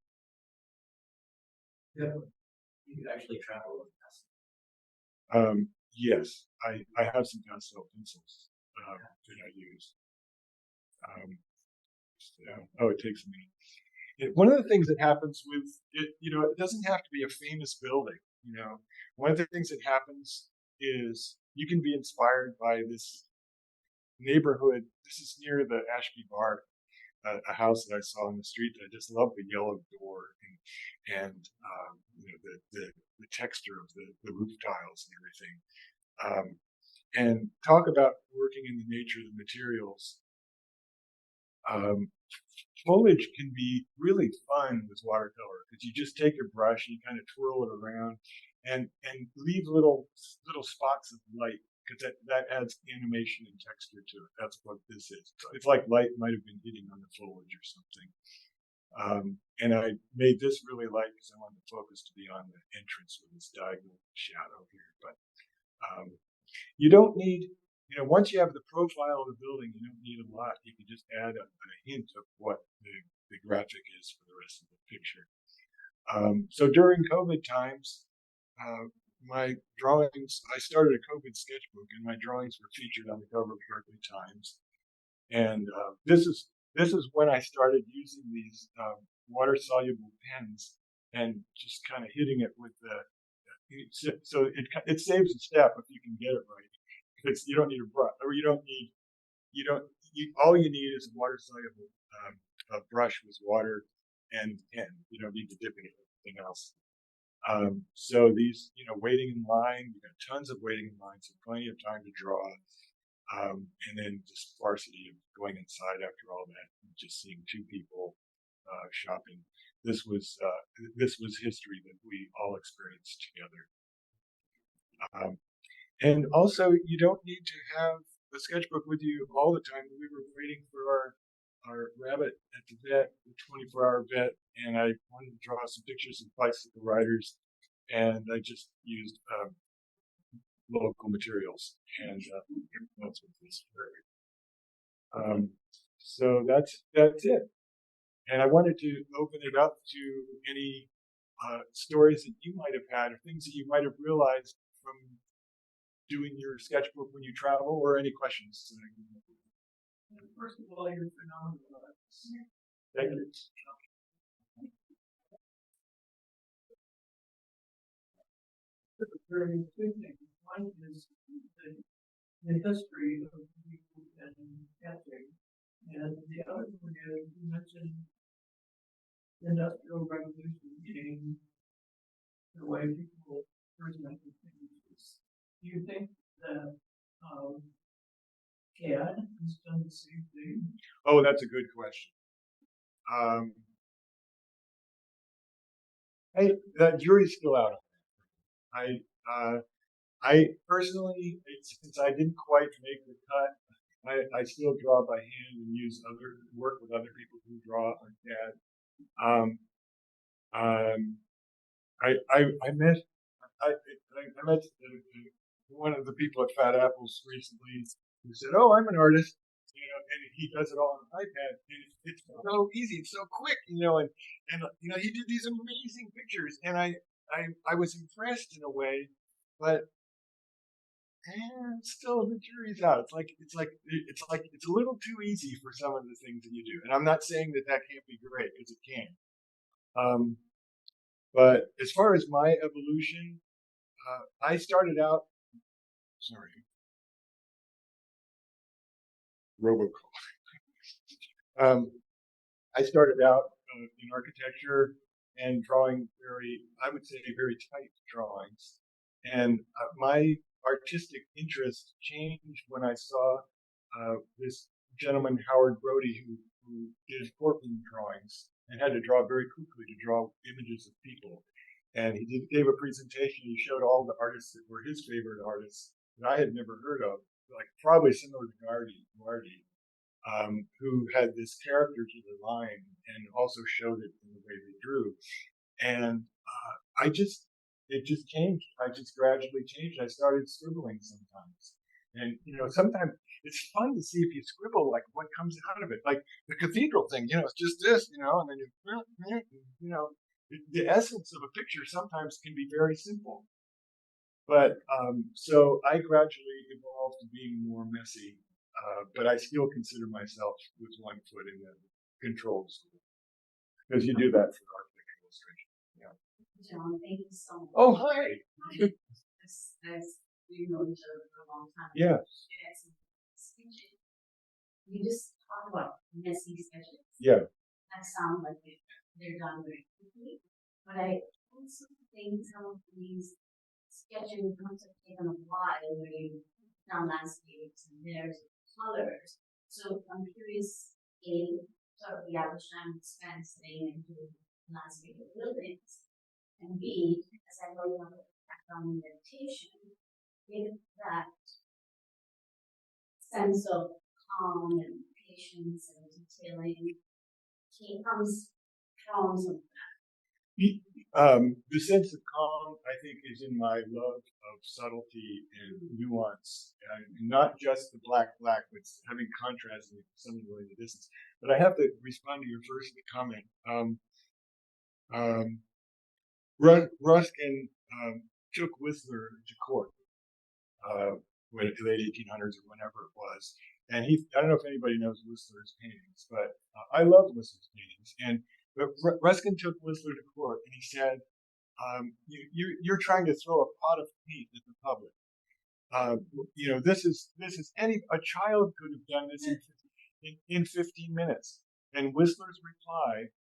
Yeah, you could actually travel with pastel. Yes, I have some pastel pencils that I use. It takes a minute. One of the things that happens with it, it doesn't have to be a famous building. One of the things that happens is you can be inspired by this neighborhood. This is near the Ashby Bar, a house that I saw on the street that I just love the yellow door and the texture of the roof tiles and everything. And talk about working in the nature of the materials. Foliage can be really fun with watercolor because you just take your brush and you kind of twirl it around and leave little spots of light, because that adds animation and texture to it. That's what this is. It's like light might have been hitting on the foliage or something. And I made this really light because I wanted the focus to be on the entrance with this diagonal shadow here. But you don't need, once you have the profile of the building, you don't need a lot. You can just add a hint of what the graphic is for the rest of the picture. So during COVID times, my drawings, I started a COVID sketchbook, and my drawings were featured on the cover of Berkeley Times. And this is when I started using these water-soluble pens and just kind of hitting it with so it saves a step if you can get it right. Because you don't need a brush, or all you need is a water-soluble brush with water and pen. You don't need to dip in anything else. So these, waiting in line, we got tons of waiting in line, so plenty of time to draw. And then just sparsity of going inside after all that, and just seeing two people shopping. This was history that we all experienced together. And also, you don't need to have a sketchbook with you all the time. We were waiting for our rabbit at the vet, the 24-hour vet, and I wanted to draw some pictures of bicycle riders, and I just used local materials, and that's what this is. So that's it. And I wanted to open it up to any stories that you might have had, or things that you might have realized from doing your sketchbook when you travel, or any questions. First of all, you're phenomenal. Thank you. Very two things. One is the history of people and sketching, and the other one is you mentioned the Industrial Revolution being the way people presented things. Do you think that CAD has done the same thing? Oh, that's a good question. The jury's still out on that. I personally, since I didn't quite make the cut, I still draw by hand and work with other people who draw on CAD. I met one of the people at Fat Apples recently who said, "Oh, I'm an artist," and he does it all on an iPad, and it's so easy, it's so quick, and he did these amazing pictures, and I was impressed in a way, but still the jury's out. It's a little too easy for some of the things that you do, and I'm not saying that can't be great, because it can. But as far as my evolution, I started out. Sorry, robocall. I started out in architecture and drawing I would say, very tight drawings. And my artistic interest changed when I saw this gentleman, Howard Brody, who did Portland drawings and had to draw very quickly to draw images of people. And he gave a presentation. He showed all the artists that were his favorite artists that I had never heard of, like probably similar to Guardi, who had this character to the line and also showed it in the way they drew. And it just changed. I just gradually changed. I started scribbling sometimes. And, sometimes it's fun to see if you scribble, like what comes out of it. Like the cathedral thing, it's just this, and then the essence of a picture sometimes can be very simple. But so I gradually evolved to being more messy, but I still consider myself with one foot in the control school, because you do that for architecture illustration. Yeah. John, thank you so much. Oh, hi. As we know each other for a long time. Yeah. You just talk about messy sketches. Yeah. That sound like they're done very quickly. But I also think some of these sketching must have taken a while where you've done landscapes and there's colors. So I'm curious, A, sort of the average time spent staying into landscape buildings, and B, as I know you have a background in meditation, if that sense of calm and patience and detailing comes from some of that. The sense of calm, I think, is in my love of subtlety and nuance, and not just the black, but having contrast with something really in the distance. But I have to respond to your first comment. Ruskin took Whistler to court when the late 1800s or whenever it was, and I don't know if anybody knows Whistler's paintings, but I love Whistler's paintings. But Ruskin took Whistler to court, and he said, "You're trying to throw a pot of paint at the public. This is a child could have done this in 15 minutes." And Whistler's reply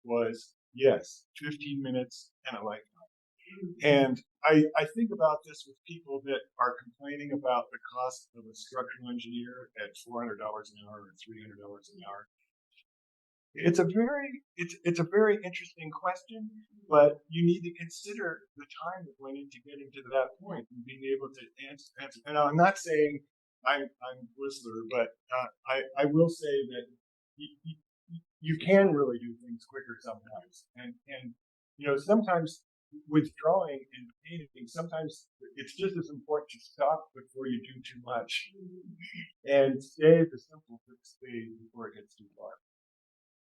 was, "Yes, 15 minutes and a lifetime." And I think about this with people that are complaining about the cost of a structural engineer at $400 an hour or $300 an hour. It's a very interesting question, but you need to consider the time that went into getting to that point and being able to answer. And I'm not saying I'm Whistler, but I will say that you can really do things quicker sometimes, and sometimes with drawing and painting, sometimes it's just as important to stop before you do too much and stay at the simple stage before it gets too far.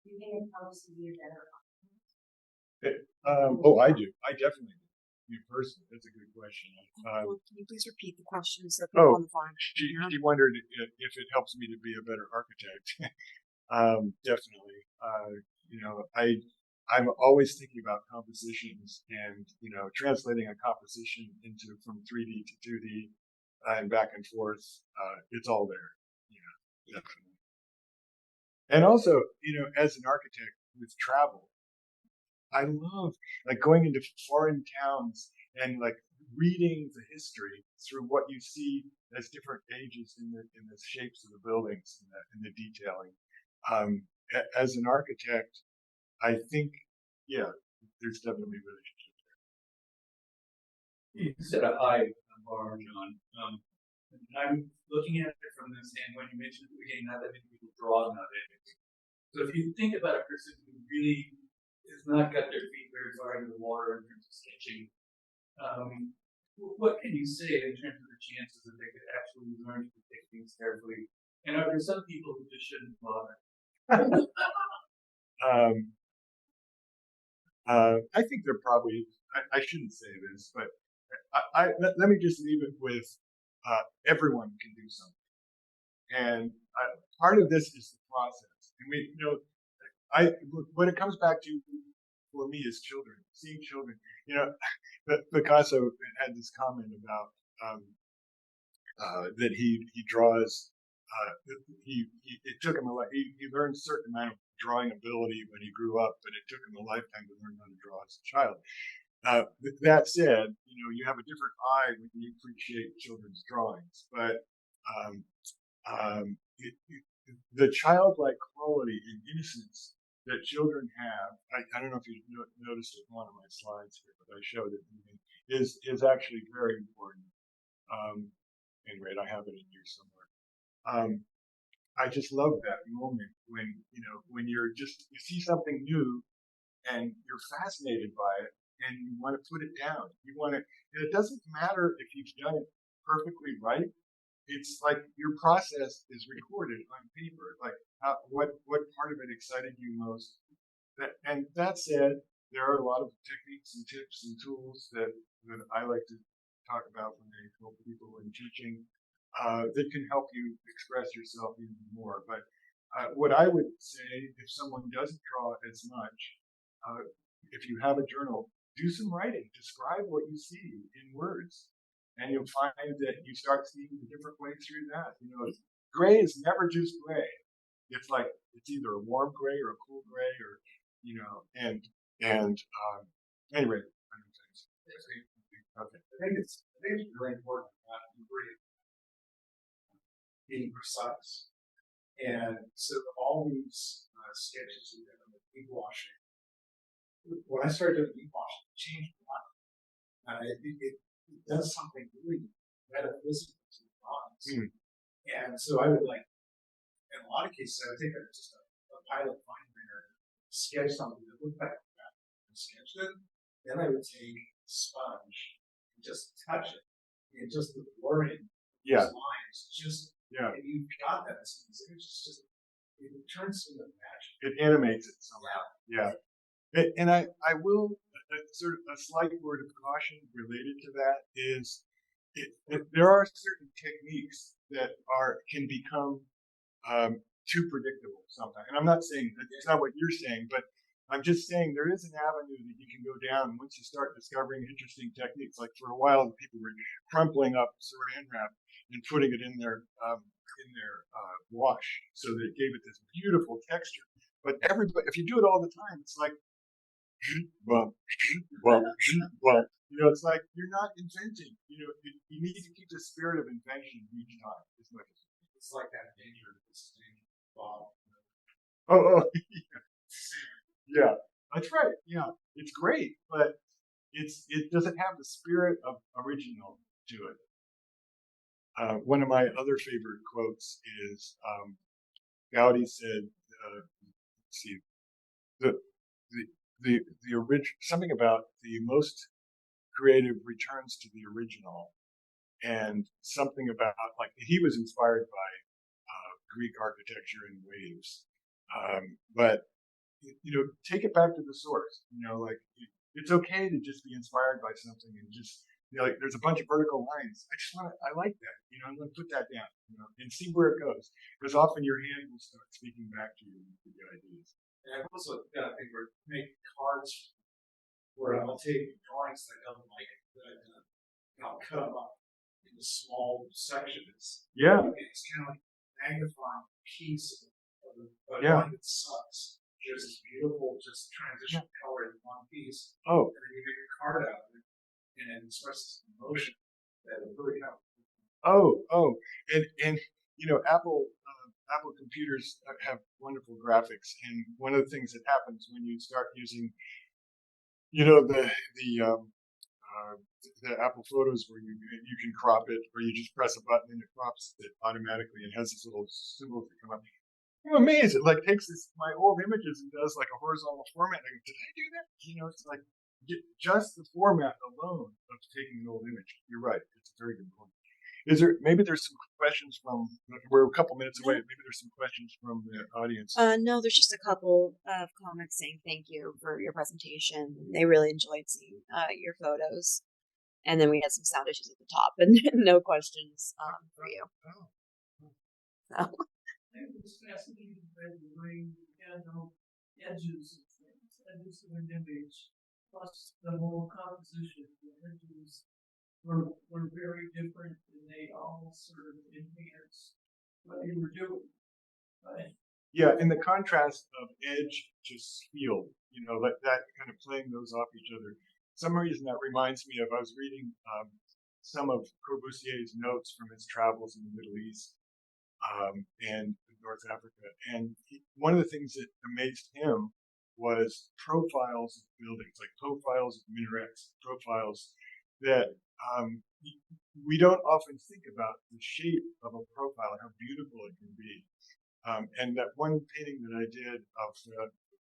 Do you think it helps to be a better I do. I definitely do. You personally, that's a good question. Can you please repeat the question so people on the phone? She wondered if it helps me to be a better architect. Definitely. I'm always thinking about compositions and translating a composition into from 3D to 2D and back and forth. It's all there. Definitely. And also, as an architect with travel, I love like going into foreign towns and like reading the history through what you see as different ages in the shapes of the buildings and the detailing. As an architect, I think, yeah, there's definitely a relationship there. You said a high bar, John. And I'm looking at it from the standpoint you mentioned at the beginning, not that many people draw nowadays. So if you think about a person who really has not got their feet very far into the water in terms of sketching, what can you say in terms of the chances that they could actually learn to take things carefully? And are there some people who just shouldn't bother? I think there probably, I shouldn't say this, but let me just leave it with everyone can do something. And part of this is the process. And when it comes back to, for me, is children, seeing children, Picasso had this comment about that he draws. It took him he learned a certain amount of drawing ability when he grew up, but it took him a lifetime to learn how to draw as a child. That said, you have a different eye when you appreciate children's drawings, but the childlike quality and innocence that children have, I don't know if you noticed it in one of my slides here, but I showed it, is actually very important. Anyway, I have it in here somewhere. I just love that moment when you see something new and you're fascinated by it and you want to put it down. It doesn't matter if you've done it perfectly right. It's like your process is recorded on paper. Like what part of it excited you most? And that said, there are a lot of techniques and tips and tools that I like to talk about when I help people in teaching that can help you express yourself even more. But what I would say, if someone doesn't draw as much, if you have a journal, do some writing. Describe what you see in words. And you'll find that you start seeing a different way through that. Gray is never just gray. It's like it's either a warm gray or a cool gray, or and anyway. Okay. I think it's really important not to being precise. And so all these sketches we've done with ink washing, when I started doing ink washing, it changed a lot. It does something really metaphysical to the drawings. And so I would in a lot of cases, I would take just a pilot fine liner, sketch something that looked like that, and sketch it. Then I would take a sponge and just touch it, and just the blurring those lines, and you've got that. It's just it turns into magic. It animates it somehow. Yeah. And I will sort of a slight word of caution related to that is there are certain techniques that can become too predictable sometimes. And I'm not saying that's not what you're saying, but I'm just saying there is an avenue that you can go down once you start discovering interesting techniques. Like for a while, people were crumpling up saran wrap and putting it in their wash so that it gave it this beautiful texture. But if you do it all the time, it's like it's like you're not inventing. You need to keep the spirit of invention each time as much as. It's like that danger Bob. Oh, yeah, that's right. Yeah, it's great, but it doesn't have the spirit of original to it. One of my other favorite quotes is Gaudi said, let's see, the something about the most creative returns to the original, and something about like he was inspired by Greek architecture and waves, but take it back to the source. Like it's okay to just be inspired by something and just like there's a bunch of vertical lines. I like that. I'm going to put that down. And see where it goes. Because often your hand will start speaking back to you with the ideas. And I've also got a thing where make cards where I'll take drawings that I don't like that I'll cut them up into small sections. Yeah. It's kind of like magnifying a piece of a Yeah. drawing that sucks. There's this beautiful just transition color in one piece. Oh. And then you make a card out of it and it expresses emotion that will really help. Oh, and Apple computers have wonderful graphics, and one of the things that happens when you start using, the Apple Photos where you can crop it, or you just press a button and it crops it automatically and has these little symbols that come up. I'm amazed. It like takes my old images and does like a horizontal format. I go, did I do that? It's like just the format alone of taking an old image. You're right. It's a very good point. Maybe there's some questions from, we're a couple minutes away. Maybe there's some questions from the audience. No, there's just a couple of comments saying thank you for your presentation. They really enjoyed seeing your photos. And then we had some sound issues at the top and no questions for you. So. It was fascinating by the way edges of things, edges of an image, plus the whole composition. The edges were very different, and they all sort of enhanced what you were doing. Right? Yeah, and the contrast of edge to field, like that kind of playing those off each other. Some reason that reminds me of, I was reading some of Corbusier's notes from his travels in the Middle East and North Africa. And one of the things that amazed him was profiles of buildings, like profiles of minarets, profiles that we don't often think about the shape of a profile, how beautiful it can be. And that one painting that I did of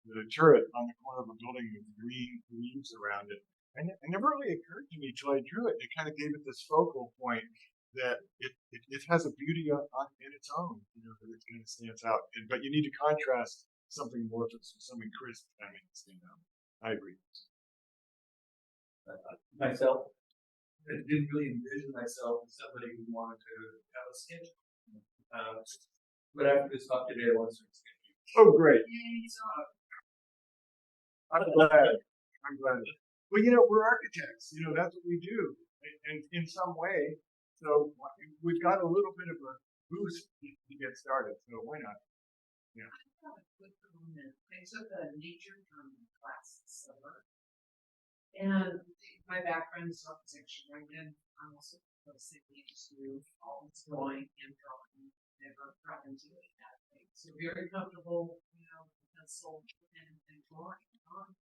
the turret on the corner of a building with green leaves around it, and it never really occurred to me till I drew it. It kind of gave it this focal point that it has a beauty in its own, that it kind of stands out. But you need to contrast something amorphous with something crisp to make it stand out. I agree. Myself, I didn't really envision myself as somebody who wanted to have a sketchbook. But after this talk today, I want to start sketching. Oh, great. I'm glad. Well, we're architects. That's what we do. And in some way, so we've got a little bit of a boost to get started. So why not? Yeah. I have a quick comment. I took a nature German class this summer. And my background is architecture, and I'm also basically into all this drawing and drawing. Never got into it that way. So very comfortable, pencil and drawing on.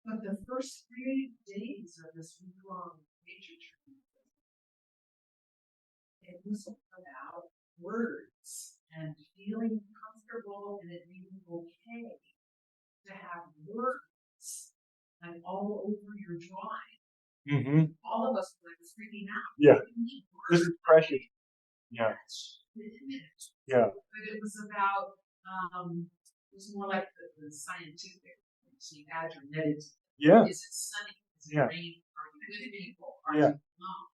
But the first 3 days of this long nature training, it was about words and feeling comfortable and it being okay to have words and all over your drawing. Mm-hmm. All of us were like freaking out. Yeah. This is precious. Yeah. Yeah. But it was about, it was more like the scientific. So you add your net into it. Yeah. Is it sunny? Is it raining? Are you with people? Are you alone?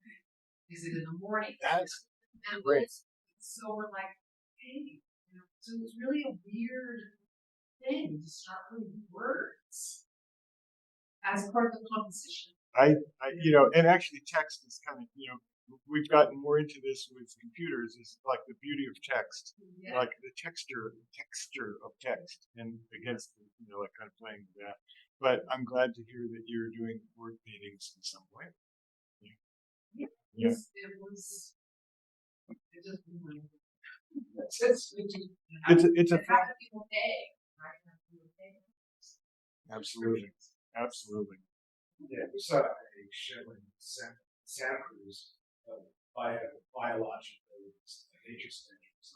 Is it in the morning? That's and great. So we're like, hey, so it was really a weird thing to start with words as part of the composition. And actually text is kind of, we've gotten more into this with computers, is like the beauty of text, like the texture of text, and against, like kind of playing with that. but I'm glad to hear that you're doing word paintings in some way. Yeah. It was, it just, it's It's a it had people pay, right? Have people pay. absolutely. Yeah, we saw a show in Santa Cruz by a biological nature standards.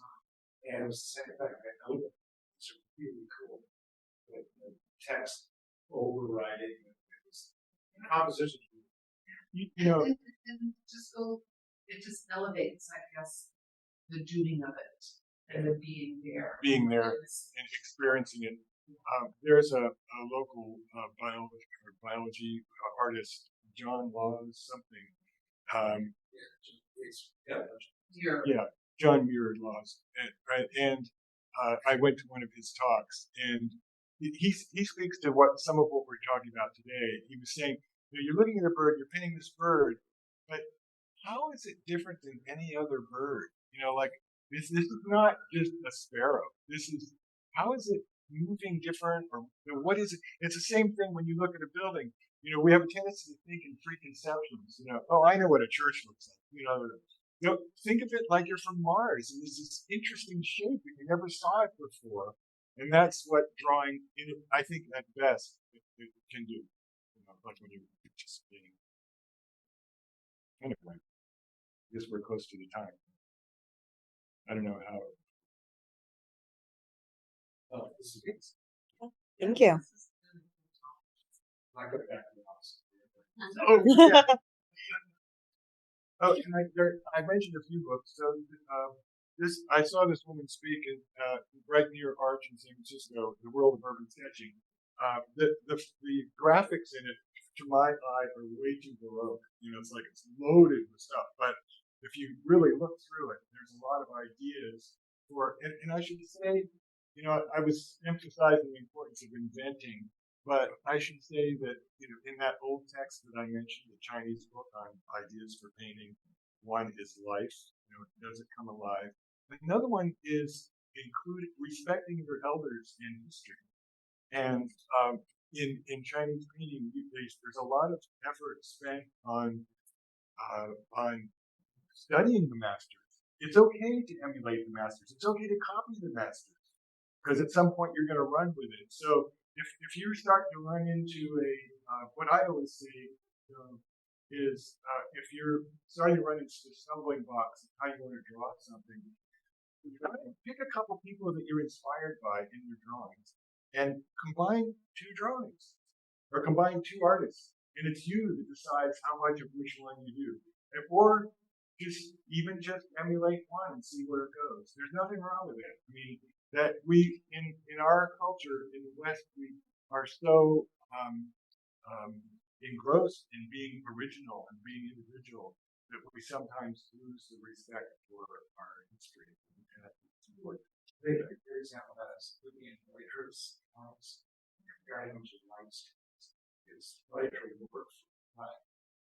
And it was the same thing. I know that it's really cool. With the text overriding it was composition. You know, And just go, it just elevates, I guess, the doing of it and the being there. being there and experiencing it. There's a local biology artist, John Laws something. Here. Yeah, John Muir Laws, and I went to one of his talks, and he speaks to some of what we're talking about today. He was saying, you're looking at a bird, you're painting this bird, but how is it different than any other bird? Like this is not just a sparrow. This is, how is it moving different, or what is it? It's the same thing when you look at a building. We have a tendency to think in preconceptions. Oh, I know what a church looks like. Think of it like you're from Mars, and there's this interesting shape and you never saw it before. And that's what drawing, I think, at best, it can do. Like when you're participating. Anyway, I guess we're close to the time. I don't know how. Oh, this is good. Thank you. I go back to the house. Oh, yeah. Oh, and I mentioned a few books. So I saw this woman speak right near Arch in San Francisco, The World of Urban Sketching. The graphics in it, to my eye, are way too baroque. It's like it's loaded with stuff. But if you really look through it, there's a lot of ideas for. And I should say, I was emphasizing the importance of inventing. But I should say that, in that old text that I mentioned, the Chinese book on ideas for painting, one is life, does it come alive? Another one is respecting your elders in history. And in Chinese painting, there's a lot of effort spent on studying the masters. It's okay to emulate the masters. It's okay to copy the masters, because at some point you're going to run with it. So if you start to run into what I always say is if you're starting to run into the stumbling blocks of how you want to draw something, pick a couple people that you're inspired by in your drawings and combine two drawings or combine two artists. And it's you that decides how much of which one you do. Or just emulate one and see where it goes. There's nothing wrong with it. I mean, that we in our culture in the West, we are so engrossed in being original and being individual that we sometimes lose the respect for our history. And that's important. For example, that's looking at writers' comparing them to lights is poetry work.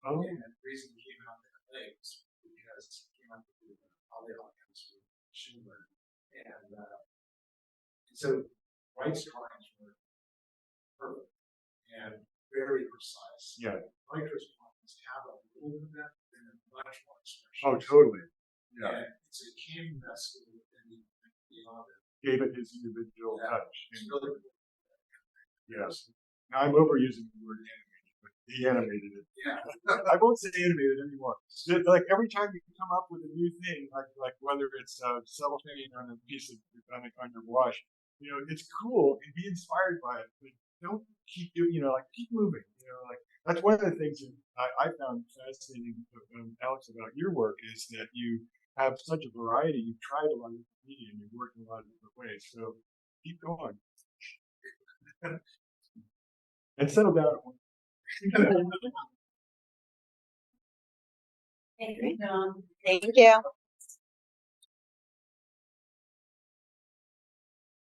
Oh. And the reason it came out that way was because it came out with polygon Schumann. And so Wright's drawings were perfect and very precise. Yeah. Writer's drawings have a little bit of that and a much more expression. Oh, totally. Yeah. And it's a canvas and beyond it. Gave it his individual touch. It's really cool. Yes. Now I'm overusing the word animated, but he animated it. Yeah. I won't say animated anymore. Like every time you come up with a new thing, like whether it's cellophane on a piece of on your wash, it's cool and be inspired by it, but don't keep doing, keep moving. Like that's one of the things that I found fascinating, Alex, about your work is that you have such a variety. You've tried a lot of different media and you've worked in a lot of different ways. So keep going. And settle down. Thank you.